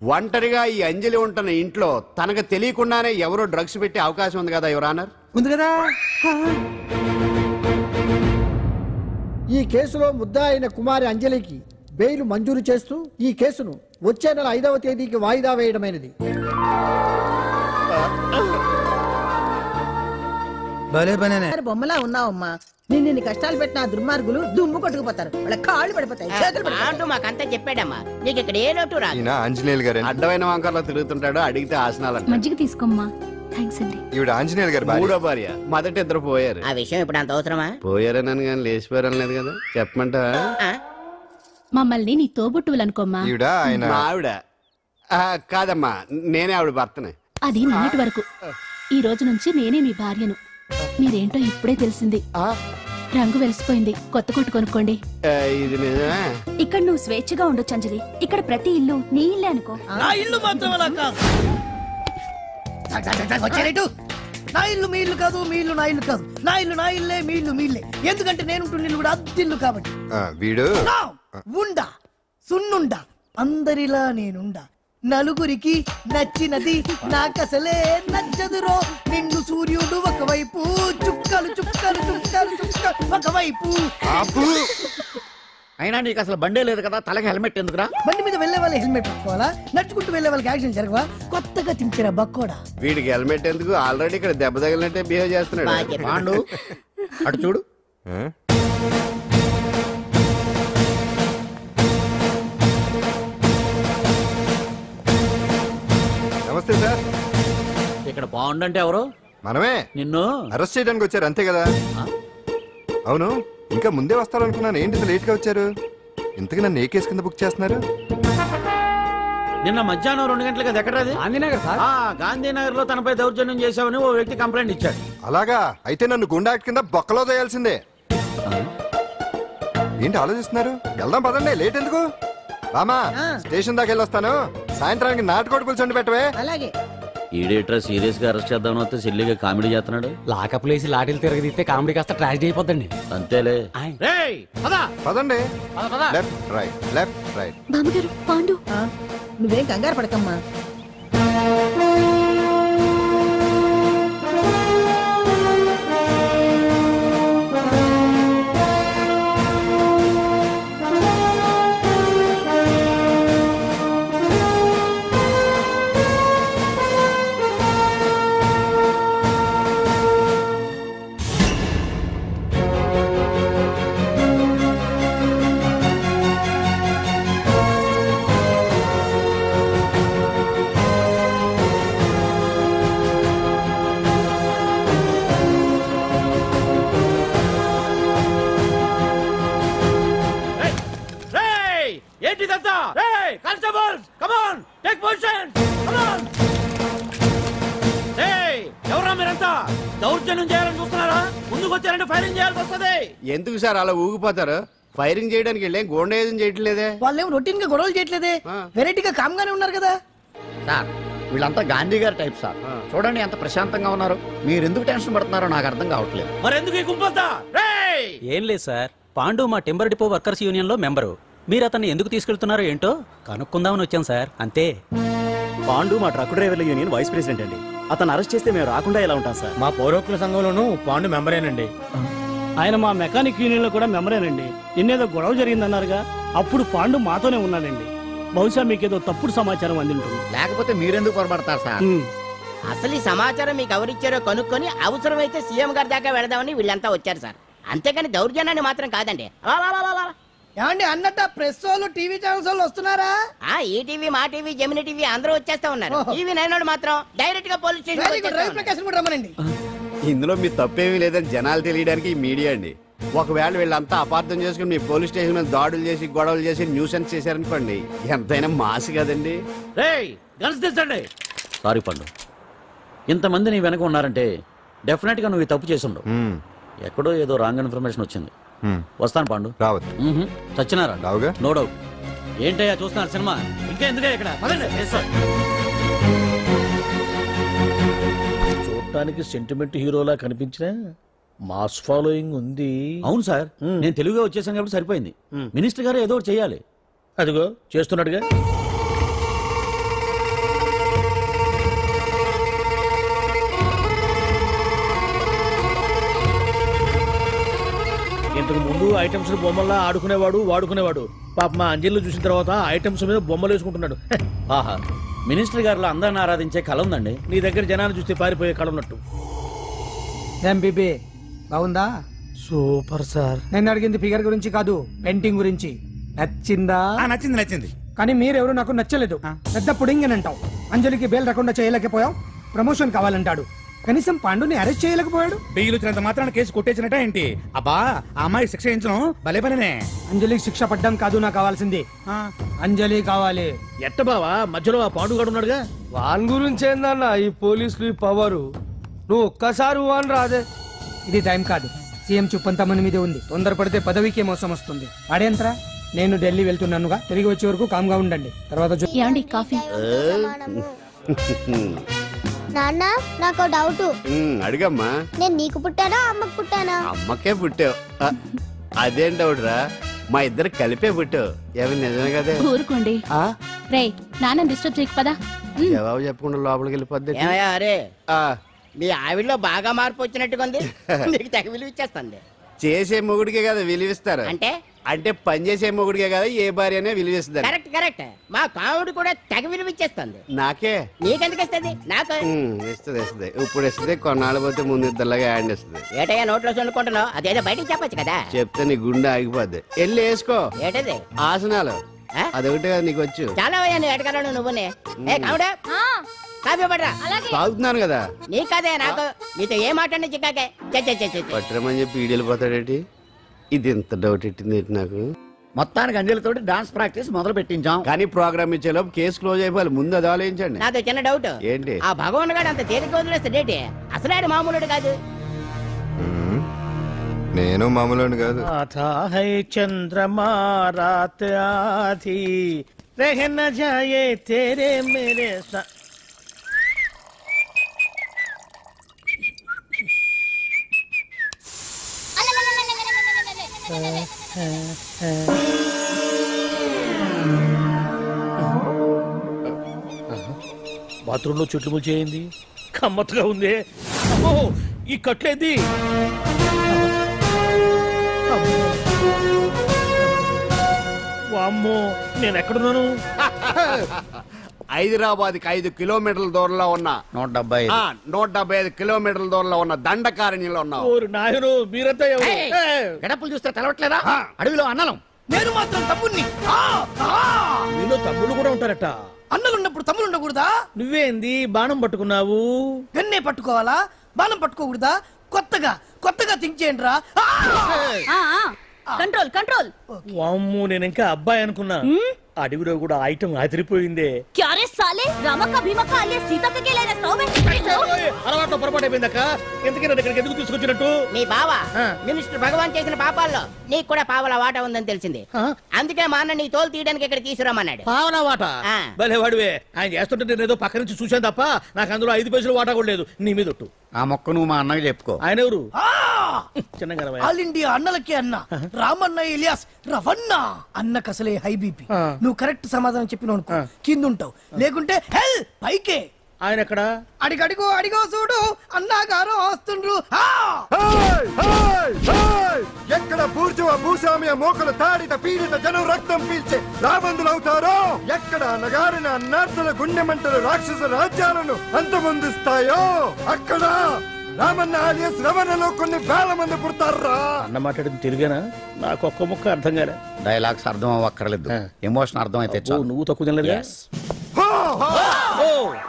ఒంటరిగా ఈ అంజలి ఉంటున్న ఇంట్లో తనకు తెలియకుండానే ఎవరో డ్రగ్స్ పెట్టే అవకాశం ఉంది కదా యువర్ ఆనర్? ఉంది కదా. ఈ కేసులో ముద్దా అయిన కుమారి అంజలికి బెయిల్ మంజూరు చేస్తూ ఈ కేసును వచ్చే నెల 5వ తేదీకి వాయిదా వేయడమైనది. బొమ్మలా ఉన్నావమ్మా. నిన్ను కష్టాలు పెట్టిన దుర్మార్గులు దుమ్ము కొట్టుకుపోతారు. వాళ్ళ కాళ్ళు పడిపోతాయి, చేతులు పడిపోతాయి. మాకంతా చెప్పాడమ్మా. నీకు ఇక్కడ ఏ లోటు రాదు. ఆంజనేయులు గారు అడ్డమైన వంకర్లో తిరుగుతుంటాడు. అడిగితే ఆసనాలు. మజ్జిగ తీసుకోమ్మా. థ్యాంక్స్ అండి. ఈవిడ ఆంజనేయులు గారు మూడో భార్య. మొదటి ఇద్దరు పోయారు. ఆ విషయం ఇప్పుడు అంత అవసరమా? పోయారనని కానీ లేచిపోయారని లేదు కదా. చెప్పమంటా? మమ్మల్ని నీ తోబుట్టువులనుకోమ్మా. ఈవిడ ఆయన ఆవిడ కాదమ్మా, నేనే ఆవిడ భర్తనే. అది నిన్నటి వరకు. ఈ రోజు నుంచి నేనే మీ భార్యను. మీరేంటో ఇప్పుడే తెలిసింది. రంగు వెలిసిపోయింది. కొత్త కొట్టు కొనుక్కోండి. ఇది నిజమే. ఇక్కడ నువ్వు స్వేచ్ఛగా ఉండొచ్చు అంజలి. ఇక్కడ ప్రతి ఇల్లు నీ ఇల్లే అనుకో. నా ఇల్లు మాత్రం అలా కాదు. వచ్చారేటు. నా ఇల్లు మీ ఇల్లు కాదు, మీ ఇల్లు నా ఇల్లు కాదు. నా ఇల్లు నా ఇల్లే, మీ ఇల్లు మీ ఇల్లే. ఎందుకంటే నేనుంటున్న ఇల్లు కూడా అద్దిల్లు కాబట్టి. వీడు ఉండా సున్నుండా అందరిలా నేనుండా. నలుగురికి నచ్చినది నాకసలే నచ్చదురో. నిన్ను సూర్యుడు ఒకవైపు, చుక్కలు చుక్కలు చుక్కలు చుక్కలు ఒకవైపు. అయినా నీకు అసలు బండే లేదు కదా, తలకి హెల్మెట్ ఎందుకురా? బండి మీద వెళ్లే వాళ్ళు హెల్మెట్ పెట్టుకోవాలా? నడుచుకుంటూ వెళ్లే వాళ్ళకి యాక్సిడెంట్ జరగవా? కొత్తగా తింటారా బక్కోడా? వీడికి హెల్మెట్ ఎందుకు? ఆల్రెడీ ఇక్కడ దెబ్బ తగిలినట్టే బిహేవ్ చేస్తున్నాడు. పాండు అటు చూడు. నమస్తే సార్. ఇక్కడ పాండు అంటే ఎవరు? మనమే. నిన్ను అరెస్ట్ చేయడానికి వచ్చారు అంతే కదా? అవును, ఇంకా ముందే వస్తారనుకున్నాను. ఏంటి లేట్ గా వచ్చారు? ఇంతకు నన్ను ఏ కేసు కింద బుక్ చేస్తున్నారు? నిన్న మధ్యాహ్నం 2 గంటలకు అది ఎక్కడ? గాంధీనగర్ సార్. గాంధీనగర్ లో తనపై దౌర్జన్యం చేశామని ఓ వ్యక్తి కంప్లైంట్ ఇచ్చాడు. అలాగా? అయితే నన్ను గుండా యాక్ట్ కింద బొక్కలో చేయాల్సిందే. ఏంటి ఆలోచిస్తున్నారు? వెళ్దాం పదండి. లేట్ ఎందుకు? రామా, స్టేషన్ దాకా వెళ్ళొస్తాను. సాయంత్రానికి నాటుకోడి పులుసు వండి పెట్టవే. అలాగే. ఈడేట్రా సీరియస్ గా అరెస్ట్ చేద్దామని వస్తే సిల్లిగా కామెడీ చేస్తున్నాడు. లాకప్ లేసి లాఠీలు తిరగదీస్తే కామెడీ కాస్త ట్రాజడీ అయిపోద్దండి. అంతేలే. పదండి. Left right, left right. బామ్మగారు, పాండు. నువ్వేం కంగారు పడకమ్మా. దౌర్జన్యం చేయాలని చూస్తున్నారా? ముందుకు వచ్చారంటే ఫైరింగ్ చేయాల్సి వస్తుంది. ఎందుకు సార్ అలా ఊగిపోతారు? ఫైరింగ్ చేయడానికి వెళ్ళే గోండేజం చేయట్లేదే. వాళ్ళేమో రొటీన్ గా గొడవలు చేయట్లేదే. వెరైటీగా కామ్ గానే ఉన్నారు కదా సార్. వీళ్ళంతా గాంధీ గారి టైప్ సార్. చూడండి ఎంత ప్రశాంతంగా ఉన్నారు. మీరు ఎందుకు టెన్షన్ పడుతున్నారో నాకు అర్థం కావట్లేదు. మరి ఎందుకు ఈ గుంపంతా? ఏం లేదు సార్, పాండు మా టింబర్ డిపో వర్కర్స్ యూనియన్ లో మెంబరు. మీరు అతన్ని ఎందుకు తీసుకెళ్తున్నారో ఏంటో కనుక్కుందామని వచ్చాం సార్, అంతే. పాండు మా ట్రక్ డ్రైవర్ల యూనియన్ వైస్ ప్రెసిడెంట్ అండి. అతను అరెస్ట్ చేస్తే మేము రాకుండా ఎలా ఉంటాం సార్? మా పౌరోక్తుల సంఘంలోనూ పాండు మెంబరేనండి. ఆయన మా మెకానిక్ యూనియన్ లో కూడా మెంబరేనండి. నిన్నేదో గొడవ జరిగిందన్నారుగా, అప్పుడు పాండు మాతోనే ఉన్నాడండి. బహుశా మీకేదో తప్పుడు సమాచారం అందింటుంది. లేకపోతే మీరెందుకు పొరపడతారు సార్? అసలు ఈ సమాచారం మీకు ఎవరిచ్చారో కనుక్కొని అవసరమైతే సీఎం గారి దాకా వెళదామని వీళ్ళంతా వచ్చారు సార్. అంతేగాని దౌర్జన్యాన్ని మాత్రం కాదండి. ఏమండి అన్నట్టు ప్రెస్ వాళ్ళు టీవీ ఛానల్స్ వాళ్ళు వస్తున్నారా? ఈ టీవీ, మా టీవీ, జెమిని టీవీ అందరూ వచ్చేస్తా ఉన్నారు. టీవీ నైన్ మాత్రం డైరెక్ట్ గా పోలీస్ స్టేషన్. ఇందులో మీ తప్పేమీ లేదని జనాలు తెలియడానికి ఈ మీడియా అండి. ఒకవేళ వీళ్ళంతా అపార్థం చేసుకుని మీ పోలీస్ స్టేషన్ మీద దాడులు చేసి గొడవలు చేసి న్యూసెన్స్ చేశారనుకోండి, ఎంతైనా మాసి కదండి. సారీ పండు, ఇంతమంది నీ వెనక ఉన్నారంటే డెఫినెట్ గా నువ్వు తప్పు చేసి ఉండవు. ఎక్కడో ఏదో రాంగ్ ఇన్ఫర్మేషన్ వచ్చింది. వస్తాను పాండు. రావద్దు. చచ్చినారా? No doubt. ఏంటయ్యా చూస్తున్నారు సినిమా? ఇంకా ఎందుకే ఇక్కడ? చూడటానికి సెంటిమెంట్ హీరోలా కనిపించిన మాస్ ఫాలోయింగ్ ఉంది. అవును సార్, నేను తెలుగుగా వచ్చేసాను కాబట్టి సరిపోయింది. మినిస్టర్ గారు ఏదో ఒకటి చెయ్యాలి. అదిగో చేస్తున్నాడుగా. ఇంతకు ముందు ఐటమ్స్ బొమ్మల్లా ఆడుకునేవాడు, వాడుకునేవాడు. పాప మా అంజలిలో చూసిన తర్వాత ఐటమ్స్ మీద బొమ్మలు వేసుకుంటున్నాడు. ఆహా, మినిస్టర్ గారిలో అందరిని ఆరాధించే కళ ఉందండి. నీ దగ్గర జనాన్ని చూస్తే పారిపోయే కళ ఉన్నట్టు. బీబీ బాగుందా? Super sir. నేను అడిగింది ఫిగర్ గురించి కాదు, పెయింటింగ్ గురించి. నచ్చిందా? నచ్చింది నచ్చింది. కానీ మీరెవరు నాకు నచ్చలేదు. పెద్ద పుడింగనంటావు. అంజలికి బెయిల్ రాకుండా చేయలేకపోయావు. ప్రమోషన్ కావాలంటాడు. కనీసం పాండుని అరెస్ట్ చేయలేకపోయాడు. బెయిల్ వచ్చినంత మాత్రాన కేసు కొట్టేసినట్ట ఏంటి? అబ్బా, ఆ అమ్మాయి శిక్ష వేయించడం భలే పనినే. అంజలికి శిక్ష పడ్డం కాదు నాకు కావాల్సింది. అంజలి కావాలి. ఎట్ట బావా, మధ్యలో ఆ పాండుగాడు ఉన్నాడుగా. వాన్ గురించి ఏందన్నా ఈ పోలీసులు ఈ పవరు? నువ్వు ఒక్కసారి వాన్ రాదే. ఇది టైం కాదు. సీఎం చూపంతా మన మీదే ఉంది. తొందరపడితే పదవికే మోసం వస్తుంది. అడేంట్రా, నేను ఢిల్లీ వెళ్తున్నానుగా. తిరిగి వచ్చే వరకు కామ్గా ఉండండి. తర్వాత కాఫీ. నాన్న, నాకు డౌట్. అడిగమ్మా. నేను నీకు పుట్టానా అమ్మకు పుట్టానా? అమ్మకే పుట్టావు. అదేం డౌట్ రా, మా ఇద్దరు కలిపే పుట్టావు. ఏమి నిజమే కదే? ఊరుకోండి. రేయ్, నాన్న డిస్టర్బ్ చేయకు పదా. జవాబు చెప్పకుండా లోపలికి వెళ్ళిపోద్ది. అరే, మీ ఆవిడలో బాగా మార్పు వచ్చినట్టుగా ఉంది. నీకు తెగ విలువ ఇచ్చేస్తుంది. చేసే మొగుడికే కదా విలువిస్తారు. అంటే అంటే పని చేసే మొగుడికే కదా ఏ భార్య అనే విలువిస్తారు. Correct correct. మా కావుడు కూడా తెగ విలువ ఇచ్చేస్తుంది. నాకే? నీకెందుకు ఇస్తుంది? నాకు ఇస్తుంది ఇస్తుంది. ఇప్పుడు ఇస్తుంది, కొన్నాళ్ళు పోతే ముందు ఇద్దరులాగా యాడ్ ఇస్తుంది. ఏటయ్యా నోట్లో చదువుకుంటున్నావు? అదేదో బయటికి చెప్పొచ్చు కదా. చెప్తే నీ గుండె ఆగిపోద్ది. వెళ్ళి వేసుకో. ఏంటది? ఆసనాలు. అదొకటి కదా నీకు వచ్చు. చాలా ఎడగలను నువ్వునే. ఏ కావుడా, కాఫీ పడరా. తాగుతున్నాను కదా. నీ కదే నాకు. నీతో ఏ మాట్లాడి చిక్కాకే. పట్టరమని చెప్పి వీడియోలు పోతాడేటి? ఇది ఎంత డౌట్ ఎట్టింది నాకు. మొత్తానికి అంజలితో డాన్స్ ప్రాక్టీస్ మొదలు పెట్టించాం. కానీ ప్రోగ్రామ్ ఇచ్చేలోపు కేసు క్లోజ్ అయిపోవాలి. ముందు అది ఆలోచించండి. నాతో చిన్న డౌట్. ఏంటి? ఆ భగవాన్ గారు అంత తేలిక వదిలేస్తాడేటి? అసలు ఆడు మామూలుడు కాదు. నేను మామూలు కాదు. చంద్రమా రాత్ ఆధీ रहन जाए तेरे मेरे साथ. బాత్రూంలో చుట్లు ముల్చేయింది. కమ్మత్తుగా ఉంది. అమ్మో, ఈ కట్లేది. వామ్మో, నేను ఎక్కడున్నాను? హైదరాబాద్కి 5 కిలోమీటర్ల దూరంలో ఉన్న 175 కిలోమీటర్ల దూరంలో ఉన్న దండకారణ్యంలో ఉన్నావు. నాయను, మీరంతా గడపలు చూస్తే తెలవట్లేదా? అడవిలో అన్నలం. నేను మాత్రం తమ్ముణ్ణి. మీలో తమ్ముళ్ళు కూడా ఉంటారట. అన్నలున్నప్పుడు తమ్ముళ్ళు ఉండకూడదా? నువ్వేంది బాణం పట్టుకున్నావు? గన్నే పట్టుకోవాలా? బాణం పట్టుకోకూడదా? కొత్తగా థింక్ చేయండి రా. Control control. వామ్మో, నేను ఇంకా అబ్బాయి అనుకున్నా. అడవిలో కూడా ఐటమ్ అదిరిపోయిందే. అలవాట్లో పొరపాటు అయిపోయిందక్క. ఎందుకైనా ఇక్కడికి ఎందుకు తీసుకొచ్చినట్టు? మీ బావా మినిస్టర్ భగవాన్ చేసిన పాపాల్లో నీకు కూడా పావలా వాటా ఉందని తెలిసింది. అందుకే మా అన్న నీ తోలు తీయడానికి ఇక్కడ తీసుకురామన్నాడు. పావలా వాటా? భలే వాడివే. ఆయన చేస్తుంటే నేను ఏదో పక్క నుంచి చూశాను తప్ప నాకు అందులో 5 పైసలు వాటా కూడా లేదు. నీ మీద ఒట్టు. ఆ మొక్క నువ్వు మా అన్నకి చెప్పుకో. ఆయన ఎవరు? ఆల్ ఇండియా అన్నలకి అన్న రామన్న ఇలియాస్ రవన్న అన్నకు అసలే హై బీపీ. నువ్వు కరెక్ట్ సమాధానం చెప్పిన కింద ఉంటావు, లేకుంటే హెల్ పైకే. ఆయన ఎక్కడ? అడిగడిగో అడిగో చూడు అన్నగారు వస్తుండ్రు. ఎక్కడ బూర్జువ భూస్వామ్య మోకలు తాడిత పీడిత జనం రక్తం పీల్చే రాబందులవుతారో, ఎక్కడ నగారిన అన్నార్థుల గుండె మంటలు రాక్షస రాజ్యాలను అంతమొందిస్తాయో, అక్కడ రామన్న ఆలియస్ రవణలో కొన్ని వేల మంది పుడతారా. అన్న మాట్లాడింది తెలుగేనా? నాకు ఒక్క ముక్క అర్థం కాలే. డైలాగ్స్ అర్థం అవ్వక్కర్లేదు, ఎమోషన్ అర్థం అయితే నువ్వు తక్కువ తినలేదు.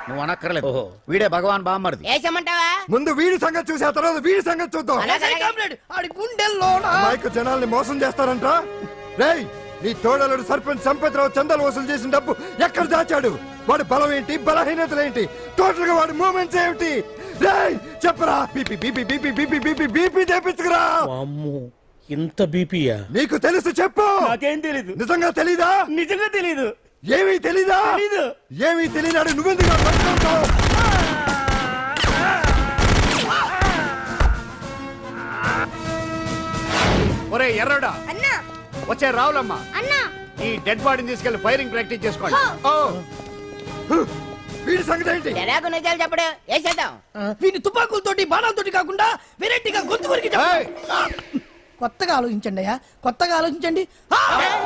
నువ్వు అనక్కర్లేదు, వీడే భగవాన్ బామ్మర్ది. వేసమంటావా? ముందు వీడి సంగతి చూసి ఆ తర్వాత వీడి సంగతి చూద్దాం. మైకు జనాల్ని మోసం చేస్తారంట. రేయ్, నీ తోడలుడు సర్పంచ్ సంపత్రావు చందాలు వసూలు చేసిన డబ్బు ఎక్కడ దాచాడు? వాడి బలం ఏంటి, బలహీనతలు ఏంటి, టోటల్ గా వాడి మూమెంట్స్ ఏమిటి? రేయ్ చెప్పరా. BP BP BP BP BP BP తెప్పించుకురా. ఇంత బీపీయా? నీకు తెలుసు చెప్పు. నాకేం తెలీదు. నిజంగా తెలీదా? నిజంగా తెలీదు. ఏమీ తెలీదా? ఏమీ తెలియనాడు నువ్వెందుకు పట్టుకుంటావు? ఒరే ఎర్రడా, అన్నా వచ్చే రావులమ్మా, అన్నా ఈ డెడ్ బాడీని తీసుకెళ్లి ఫైరింగ్ ప్రాక్టీస్ చేసుకోండి. వీడి సంగతి ఏంటి? ఎలాగో నిజాలు చెప్పడు వేసేద్దాం. వీని తుపాకులతోటి బాణాలతోటి కాకుండా వెరైటీగా గొంతు కొరికి కొత్తగా ఆలోచించండి అయ్యా, కొత్తగా ఆలోచించండి.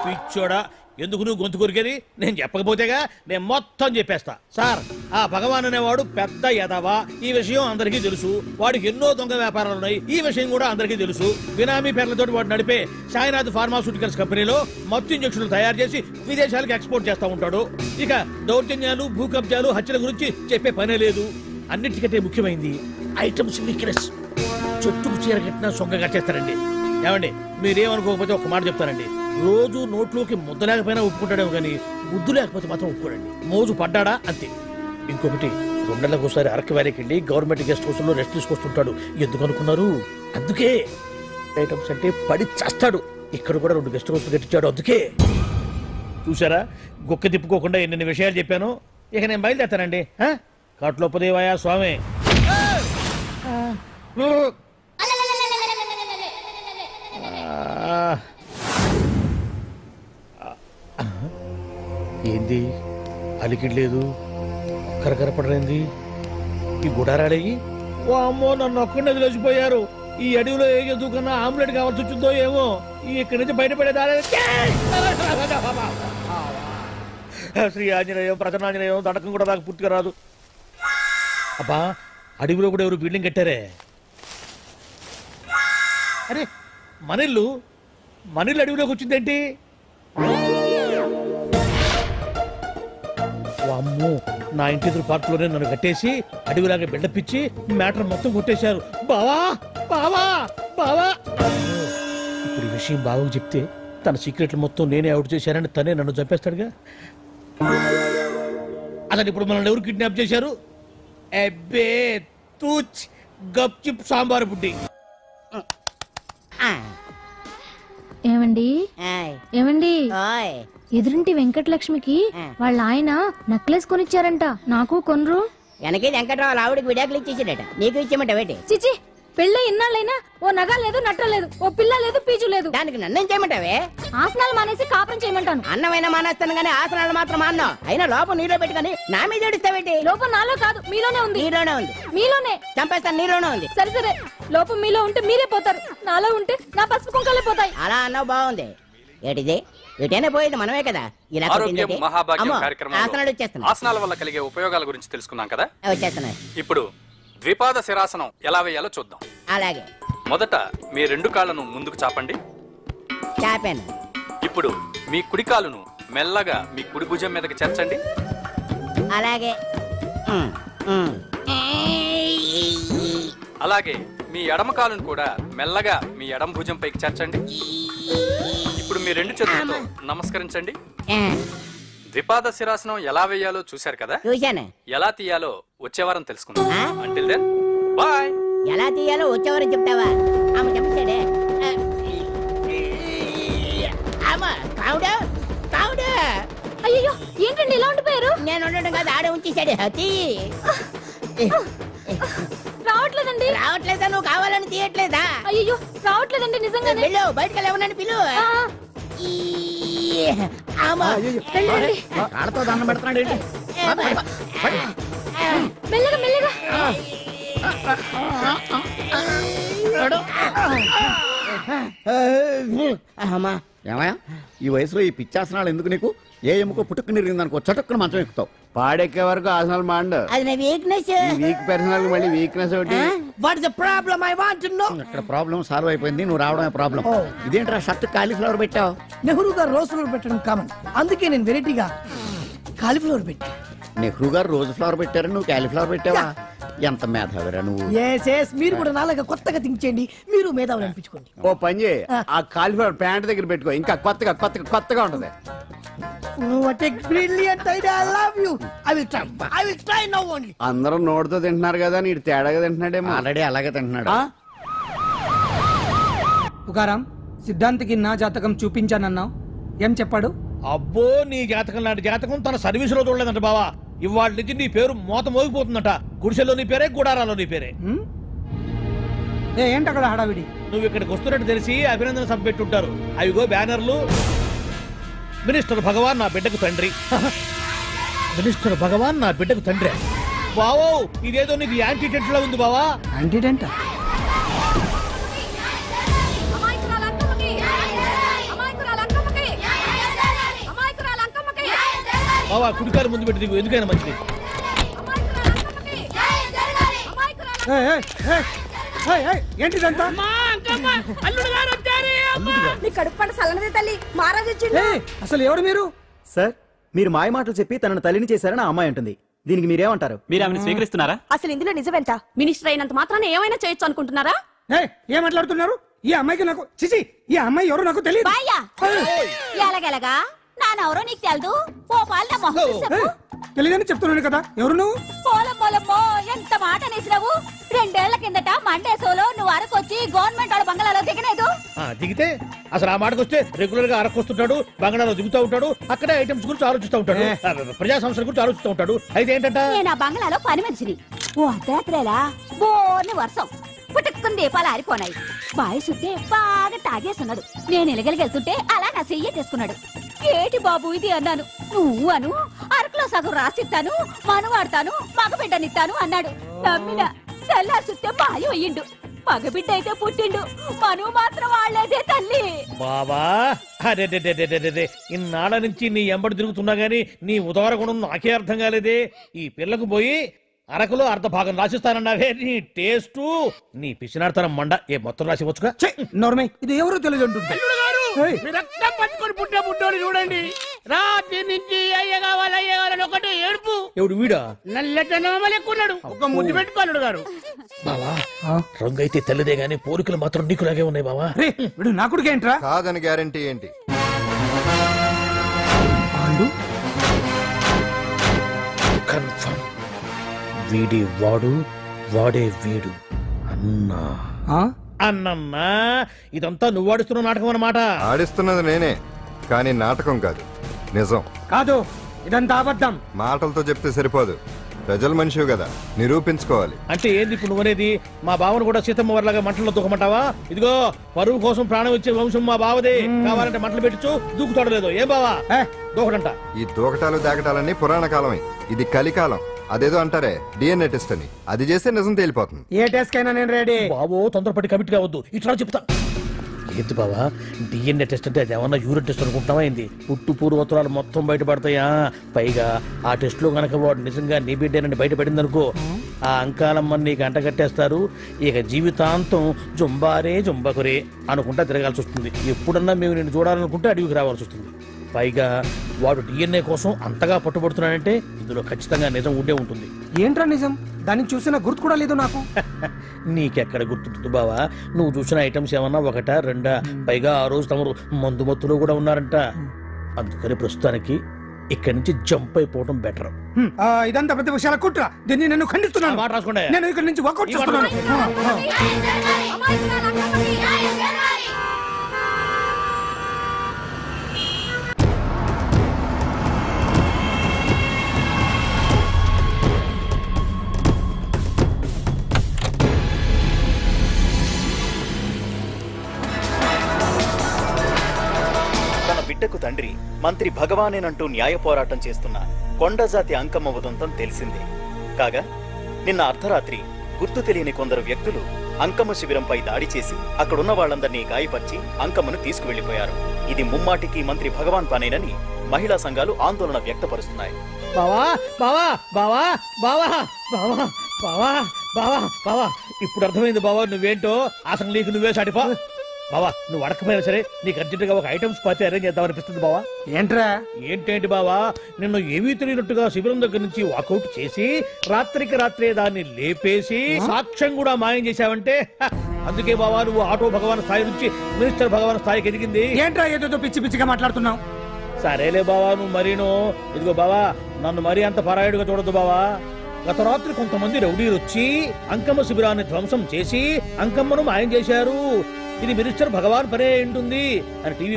పిచ్చోడా, ఎందుకు నువ్వు గొంతు కొరికేది? నేను చెప్పకపోతేగా నేను మొత్తం చెప్పేస్తా. సార్, ఆ భగవాన్ అనేవాడు పెద్ద యదవా, ఈ విషయం అందరికీ తెలుసు. వాడికి ఎన్నో దొంగ వ్యాపారాలు ఉన్నాయి, ఈ విషయం కూడా అందరికీ తెలుసు. బినామీ పేర్లతో వాడు నడిపే సాయినాథ్ ఫార్మాస్యూటికల్స్ కంపెనీలో మత్తు ఇంజక్షన్లు తయారు చేసి విదేశాలకు ఎక్స్పోర్ట్ చేస్తా ఉంటాడు. ఇక దౌర్జన్యాలు, భూ కబ్జాలు, హత్యల గురించి చెప్పే పనే లేదు. అన్నిటికంటే ముఖ్యమైంది ఐటమ్స్ వీక్నెస్. చెట్టుకు చీర కట్టినా సొంగ కట్టేస్తారండి. ఏమండి, మీరేమనుకోకపోతే ఒక మాట చెప్తానండి, రోజు నోట్లోకి ముద్ద లేకపోయినా ఒప్పుకుంటాడేమో కానీ బుద్ధు లేకపోతే మాత్రం ఒప్పుకోడండి. మోజు పడ్డాడా అంతే. ఇంకొకటి, 2 నెలలకు ఒకసారి అరకు వ్యాలీకి వెళ్ళి గవర్నమెంట్ గెస్ట్ హౌస్ లో రెస్ట్ తీసుకొస్తుంటాడు. ఎందుకు అనుకున్నారు? అందుకే. ఐటమ్స్ అంటే పడి చేస్తాడు. ఇక్కడ కూడా 2 గెస్ట్ హౌస్ కట్టించాడు. అందుకే. చూసారా, గుక్క తిప్పుకోకుండా ఎన్ని విషయాలు చెప్పాను. ఇక నేను బయలుదేరుతానండి. కాట్లోపదేవాయ స్వామి. ఏంది అలికిడ్లేదు, కరకరపడరేంది? ఈ గుడారాడయ్యి ఓ అమ్మో, నన్ను ఒక్కడే వదిలేసిపోయారు. ఈ అడవిలో ఏ జంతువుకన్నా ఆమ్లెట్ కావాల్సి వచ్చిందో ఏమో. ఇక్కడి నుంచి బయటపడేదారే. శ్రీ ఆంజనేయం, ప్రసన్నాంజనేయం, తడకం కూడా నాకు పూర్తిగా రాదు. అబ్బా, అడవిలో కూడా ఎవరు బిల్డింగ్ కట్టారే? అరే, మనిల్లు అడవిలోకి వచ్చిందేంటి? అమ్మో, నా ఇంటి ఎదురు పార్కులోనే నన్ను కట్టేసి అడవిలాగా బిల్డపిచ్చి మ్యాటర్ మొత్తం కొట్టేశారు. బావా బావా బావా. ఇప్పుడు ఈ విషయం బావకు చెప్తే తన సీక్రెట్లు మొత్తం నేనే అవుట్ చేశానని తనే నన్ను చంపేస్తాడుగా. అసలు ఇప్పుడు మనల్ని ఎవరు కిడ్నాప్ చేశారు? అబ్బే తూచ్ గప్ చిప్ సాంబార్ బుడ్డి. ఏమండి ఎదురింటి వెంకటలక్ష్మికి వాళ్ళ ఆయన నెక్లెస్ కొనిచ్చారంట, నాకు కొనరు. వెనకే వెంకట్రావు ఆవిడకి విడాకులు ఇచ్చేసాడట, నీకు ఇచ్చేమంటావేటి? చిచి, పెళ్ళి ఇన్నాళ్ళైనా ఓ నగ లేదు, నట్ట లేదు, ఓ పిల్ల లేదు, పీచు లేదు. దానికి నన్నేం చేయమంటావే? ఆసనాలు మానేసి కాపురం చేయమంటాను. అన్నమైనా మానేస్తాను గానీ ఆసనాలు మాత్రం మాన్నా. అయినా లోపం నీలో పెట్టుకుని నా మీద ఏడుస్తావేంటి? లోపం నాలో కాదు, మీలోనే ఉంది. నీలోనే ఉంది. మీలోనే చంపేస్తాను, నీలోనే ఉంది. సరే సరే, లోపం మీలో ఉంటే మీరే పోతారు, నాలో ఉంటే నా పసుపు కుంకలే పోతాయి. అలా అన్నావు, బాగుంది. ఏటిది? ఎటైనా పోయేది మనమే కదా. ఇలా ఆరోగ్యం మహాభాగ్యం ఆసనాలు వచ్చేస్తున్నాయి. ఆసనాల వల్ల కలిగే ఉపయోగాల గురించి తెలుసుకున్నాం కదా. వచ్చేస్తున్నాయి. ఇప్పుడు ద్విపాద శిరాసనం ఎలా వేయాలో చూద్దాం. అలాగే. మొదట మీ 2 కాళ్ళను ముందుకు చాపండి. చాపాను. ఇప్పుడు మీ కుడి కాలును మెల్లగా మీ కుడి భుజం మీదకి చేర్చండి. అలాగే. అలాగే మీ ఎడమ కాలును కూడా మెల్లగా మీ ఎడమ భుజం పైకి చేర్చండి. ఇప్పుడు మీ 2 చేతులతో నమస్కరించండి. ద్విపాద శిరాసనం ఎలా వేయాలో చూశారు కదా. చూశాను. ఎలా తీయాలో వచ్చే వారం తెలుసుకుందాం. Until then bye. ఎలా తీయాలో వచ్చే వారం చెప్తావా? ఆమె చెప్పాడే. అయ్యో, ఏంటండి ఇలా ఉండిపోయారు? నేను ఉండడం కాదు, ఆడే ఉంచేసాడు. రావడం రావట్లేదండి. రావట్లేదా? నువ్వు కావాలని తీయట్లేదా? అయ్యో రావట్లేదండి నిజంగానే. వెళ్ళు, బయటకు వెళ్ళవనని పిలు. కాళ్ళతో దండం పెడుతున్నాడు ఏంటి? మెల్లగా మెల్లగా. ఏమయ్యా ఈ వయసులో ఈ పిచ్చాసనాలు ఎందుకు నీకు? ఏ ఎముకో పుట్టుకు నిరిగిందనుకో చటుక్కున మంచం ఎక్కుతావు. పాడెక్కే వరకు ఆసనాలు మాండు. అది నా వీక్నెస్. వీక్ పర్సనల్ మళ్ళీ వీక్నెస్ ఒకటి. What is the problem? I want to know. ఇక్కడ ప్రాబ్లం సాల్వ్ అయిపోయింది, నువ్వు రావడమే ప్రాబ్లం. ఇదేంట్రా షర్ట్ కాలీఫ్లవర్ పెట్టావు? నెహ్రూ గారు రోజ్ ఫ్లవర్ పెట్టడం కామన్, అందుకే నేను వెరైటీగా కాలీఫ్లవర్ పెట్టా. నెహ్రూ గారు రోజు ఫ్లవర్ పెట్టారు, నువ్వు కాలీఫ్లవర్ పెట్టావా? ఎంత మేధావిరా నువ్వు. మీరు కూడా నాలాగా కొత్తగా థింక్ చేయండి, మీరు మేధావులు అనిపించుకోండి. ఓ పని చేయి, ఆ కాలీఫ్లవర్ ప్యాంట్ దగ్గర పెట్టుకో, ఇంకా కొత్తగా ఉంటది. What a brilliant idea. I love you. I will try now only. అందరూ నోటితో తింటున్నారు కదా, నీడు తేడాగా తింటున్నాడేమో. ఆల్రెడీ అలాగే తింటున్నాడు. తుకారాం, సిద్ధాంతికి నా జాతకం చూపించానన్నావు, ఏం చెప్పాడు? అబ్బో, నీ జాతకం లాంటి జాతకం తన సర్వీసులో చూడలేదంట బావా. ఇవాళ నుంచి నీ పేరు మోత మోగిపోతుందట. గుడిసెలో నీ పేరే, గుడారాలో నీ పేరే. ఏంటి అక్కడ హడావిడి? నువ్వు ఇక్కడికి వస్తున్నట్టు తెలిసి అభినందన సభ పెట్టుంటారు. అవిగో బ్యానర్లు. మినిస్టర్ భగవాన్ నా బిడ్డకు తండ్రి. మినిస్టర్ భగవాన్ నా బిడ్డకు తండ్రి. బావో, ఇదేదో నీకు యాంటీటెంట్ లో ఉంది బావా. యాంటీటెంట్? బావా, కుడికారు ముందు పెట్టి దిగు, ఎందుకైనా మంచిది. ఏంటిదంతా? అసలు ఎవరు మీరు? సార్, మీరు మాయ మాటలు చెప్పి తనను తల్లిని చేశారని ఆ అమ్మాయి అంటుంది. దీనికి మీరేమంటారు? మీరు ఆమెను స్వీకరిస్తున్నారా? అసలు ఇందులో నిజమేంట? మినిస్టర్ అయినంత మాత్రాన ఏమైనా చేయొచ్చు అనుకుంటున్నారా? ఏం మాట్లాడుతున్నారు? ఈ అమ్మాయికి నాకు చిచి, ఈ అమ్మాయి ఎవరు నాకు తెలియదు. ఎలాగెలగా నానెవరో నీకు తెలదు. ఓ పాల మొహం చెప్పు. తెలియదని చెప్తున్నాను కదా, ఎవరు నువ్వు? పోలమ్మో, ఎంత మాట అనేసినావు. 2 ఏళ్ల కిందట మండేసోలో నువ్వు అరకొచ్చి గవర్నమెంట్ వాళ్ళ బంగ్లాలో దిగలేదు. దిగితే అసలు ఆ మాటకు వస్తే రెగ్యులర్ గా అరకొస్తుంటాడు, బంగాళాలో దిగుతూ ఉంటాడు, అక్కడే ఐటమ్స్ గురించి ఆలోచిస్తూ ఉంటాడు, ప్రజా సంస్థల గురించి ఆలోచిస్తూ ఉంటాడు. అయితే ఏంటంటే నేను ఆ బంగ్లాలో పని మనిషిని. ఓ అర్ధరాత్రేలా బోర్ని వర్షం పుట్టుకుని దీపాలు ఆరిపోనాయి. బాయ్ సుట్టే బాగా తాగేస్తున్నాడు. నేను ఎలగలిగెళ్తుంటే అలా నా చెయ్యి తీసుకున్నాడు. ఏటి బాబు ఇది అన్నాను. నువ్వు అను, అరకులో సగం రాసిస్తాను, మనువాడతాను, మగబిడ్డనిస్తాను అన్నాడు. నమ్మిన తెల్లారి సుట్టే బాయ్ అయ్యిండు. మగబిడ్డ అయితే పుట్టిండు, మనువు మాత్రం వాళ్ళేదే తల్లి. బాబా, అరే ఇన్నాళ్ళ నుంచి నీ ఎంబడి తిరుగుతున్నా గానీ నీ ఉదార గుణం నాకే అర్థం కాలేదే. ఈ పిల్లకు పోయి అరకులో అర్ధ భాగం రాసిస్తానన్నావే, నీ టేస్టు నీ పిచ్చినాడతనం మండ. ఏ మొత్తం రాసి వచ్చుగా. ఇది ఎవరు తెలియదు అంటుంది. రక్తం పట్టుకొని పుట్టే పుట్టోడు చూడండి. రాత్రి నుంచి అయ్య కావాలని ఒకటే ఏడుపు. ఎవడు వీడా? నల్లెక్కున్నాడు. ఒక ముద్దు పెట్టుకోలేడు గారు. బావా, రంగు అయితే తెల్లదే గానీ పోలికలు మాత్రం నీకులాగే ఉన్నాయి బావా. వీడు నా కొడుకు ఏంట్రా? కాదని గ్యారంటీ ఏంటి? కన్ఫర్మ్. వీడి వాడు, వాడే వీడు. అన్నా అన్నన్నా, ఇదంతా నువ్వు ఆడిస్తున్న నాటకం అన్నమాట. ఆడిస్తున్నది నేనే, కానీ నాటకం కాదు, నిజం కాదు. ఇదంతా అబద్ధం. మాటలతో చెప్తే సరిపోదు, ప్రజల మనిషివి కదా, నిరూపించుకోవాలి. అంటే ఏంది ఇప్పుడు నువ్వనేది? మా బావను కూడా సీతమ్మ వారిలాగా మంటల్లో దూకమంటావా? ఇదిగో, పరువు కోసం ప్రాణం ఇచ్చే వంశం మా బావదే. కావాలంటే మంటలు పెట్టచ్చు, దూకుతాడు లేదు. ఏం బావా దూకడంట? ఈ దూకటాలు దాకటాలన్నీ పురాణ కాలమే, ఇది కలికాలం. అదేదో అంటారే డిఎన్ఏ టెస్ట్ అని, అది చేస్తే నిజం తేలిపోతుంది. ఏ టెస్ట్ కైనా నేను రెడీ. బాబో, తొందరపడి కమిట్ కావద్దు, ఇట్లా చెప్తా. ఏంటి బావా, డిఎన్ఏ టెస్ట్ అంటే అది ఏమన్నా యూరిన్ టెస్ట్ అనుకుంటున్నావా ఏంది? పుట్టు పూర్వోత్తరాలు మొత్తం బయటపడతాయా? పైగా ఆ టెస్ట్ లో గనక వాడు నిజంగా నీ బిడ్డేనని బయటపడింది అనుకో, ఆ అంకాలమ్మని నీకు అంట కట్టేస్తారు. ఇక జీవితాంతం జుంబారే జుంబకురే అనుకుంటా తిరగాల్సి వస్తుంది. ఎప్పుడన్నా మేము నిన్ను చూడాలనుకుంటే అడవికి రావాల్సి వస్తుంది. పైగా వాడు డిఎన్ఏ కోసం అంతగా పట్టుబడుతున్నాడంటే ఇందులో ఖచ్చితంగా నిజం ఉండే ఉంటుంది. ఏంట్రా నిజం? దాన్ని చూసిన గుర్తు కూడా లేదు నాకు. నీకెక్కడ గుర్తుంటుంది బావా? నువ్వు చూసిన ఐటమ్స్ ఏమన్నా ఒకటా రెండా? పైగా ఆ రోజు తమరు మందు మత్తులో కూడా ఉన్నారంట. అందుకని ప్రస్తుతానికి ఇక్కడి నుంచి జంప్ అయిపోవడం బెటర్. ఇదంతా ప్రతిపక్షాల కుట్ర, దీన్ని నేను ఖండిస్తున్నాను. మాట రాసుకోండి. నేను ఇక్కడి నుంచి వాకౌట్ చేస్తున్నాను. తండ్రి మంత్రి భగవానేనంటూ న్యాయ పోరాటం చేస్తున్న కొండజాతి అంకమ్మ ఉదంతం తెలిసిందే. కాగా నిన్న అర్ధరాత్రి గుర్తు తెలియని కొందరు వ్యక్తులు అంకమ్మ శిబిరంపై దాడి చేసి అక్కడున్న వాళ్ళందరినీ గాయపరిచి అంకమ్మను తీసుకువెళ్లిపోయారు. ఇది ముమ్మాటికి మంత్రి భగవాన్ పనేనని మహిళా సంఘాలు ఆందోళన వ్యక్తపరుస్తున్నాయి. బావా బావా బావా బావా బావా బావా బావా బావా ఇప్పుడు అర్థమైంది బావా నువ్వేంటో. అసలు నీకు నువ్వే సాటిపా. బావా నువ్వు అడకపోయినా సరే నీకు అర్జెంటుగా ఒక ఐటమ్స్ పార్టీ అరేంజ్ చేద్దామనిపిస్తుంది బావా. ఏంట్రా ఏంటేంటి బావా, నిన్ను ఏమీ తెలియనట్టుగా శిబిరం దగ్గర నుంచి వాకౌట్ చేసి రాత్రికి రాత్రే దాన్ని లేపేసి సాక్ష్యం కూడా మాయం చేశావంటే అందుకే బావా నువ్వు ఆటో భగవాన్ స్థాయి నుంచి మినిస్టర్ భగవాన్ స్థాయికి ఎదిగింది. ఏంట్రా ఏదో పిచ్చి పిచ్చిగా మాట్లాడుతున్నావు? సరేలే బావా నువ్వు మరీను. ఇదిగో బావా నన్ను మరీ అంత పరాయుడుగా చూడద్దు బావా. గత రాత్రి కొంతమంది రౌడీలు వచ్చి అంకమ్మ శిబిరాన్ని ధ్వంసం చేసి అంకమ్మను మాయం చేశారు. ఇది మినిస్టర్ భగవాన్ పనే ఉంటుంది అని టీవీ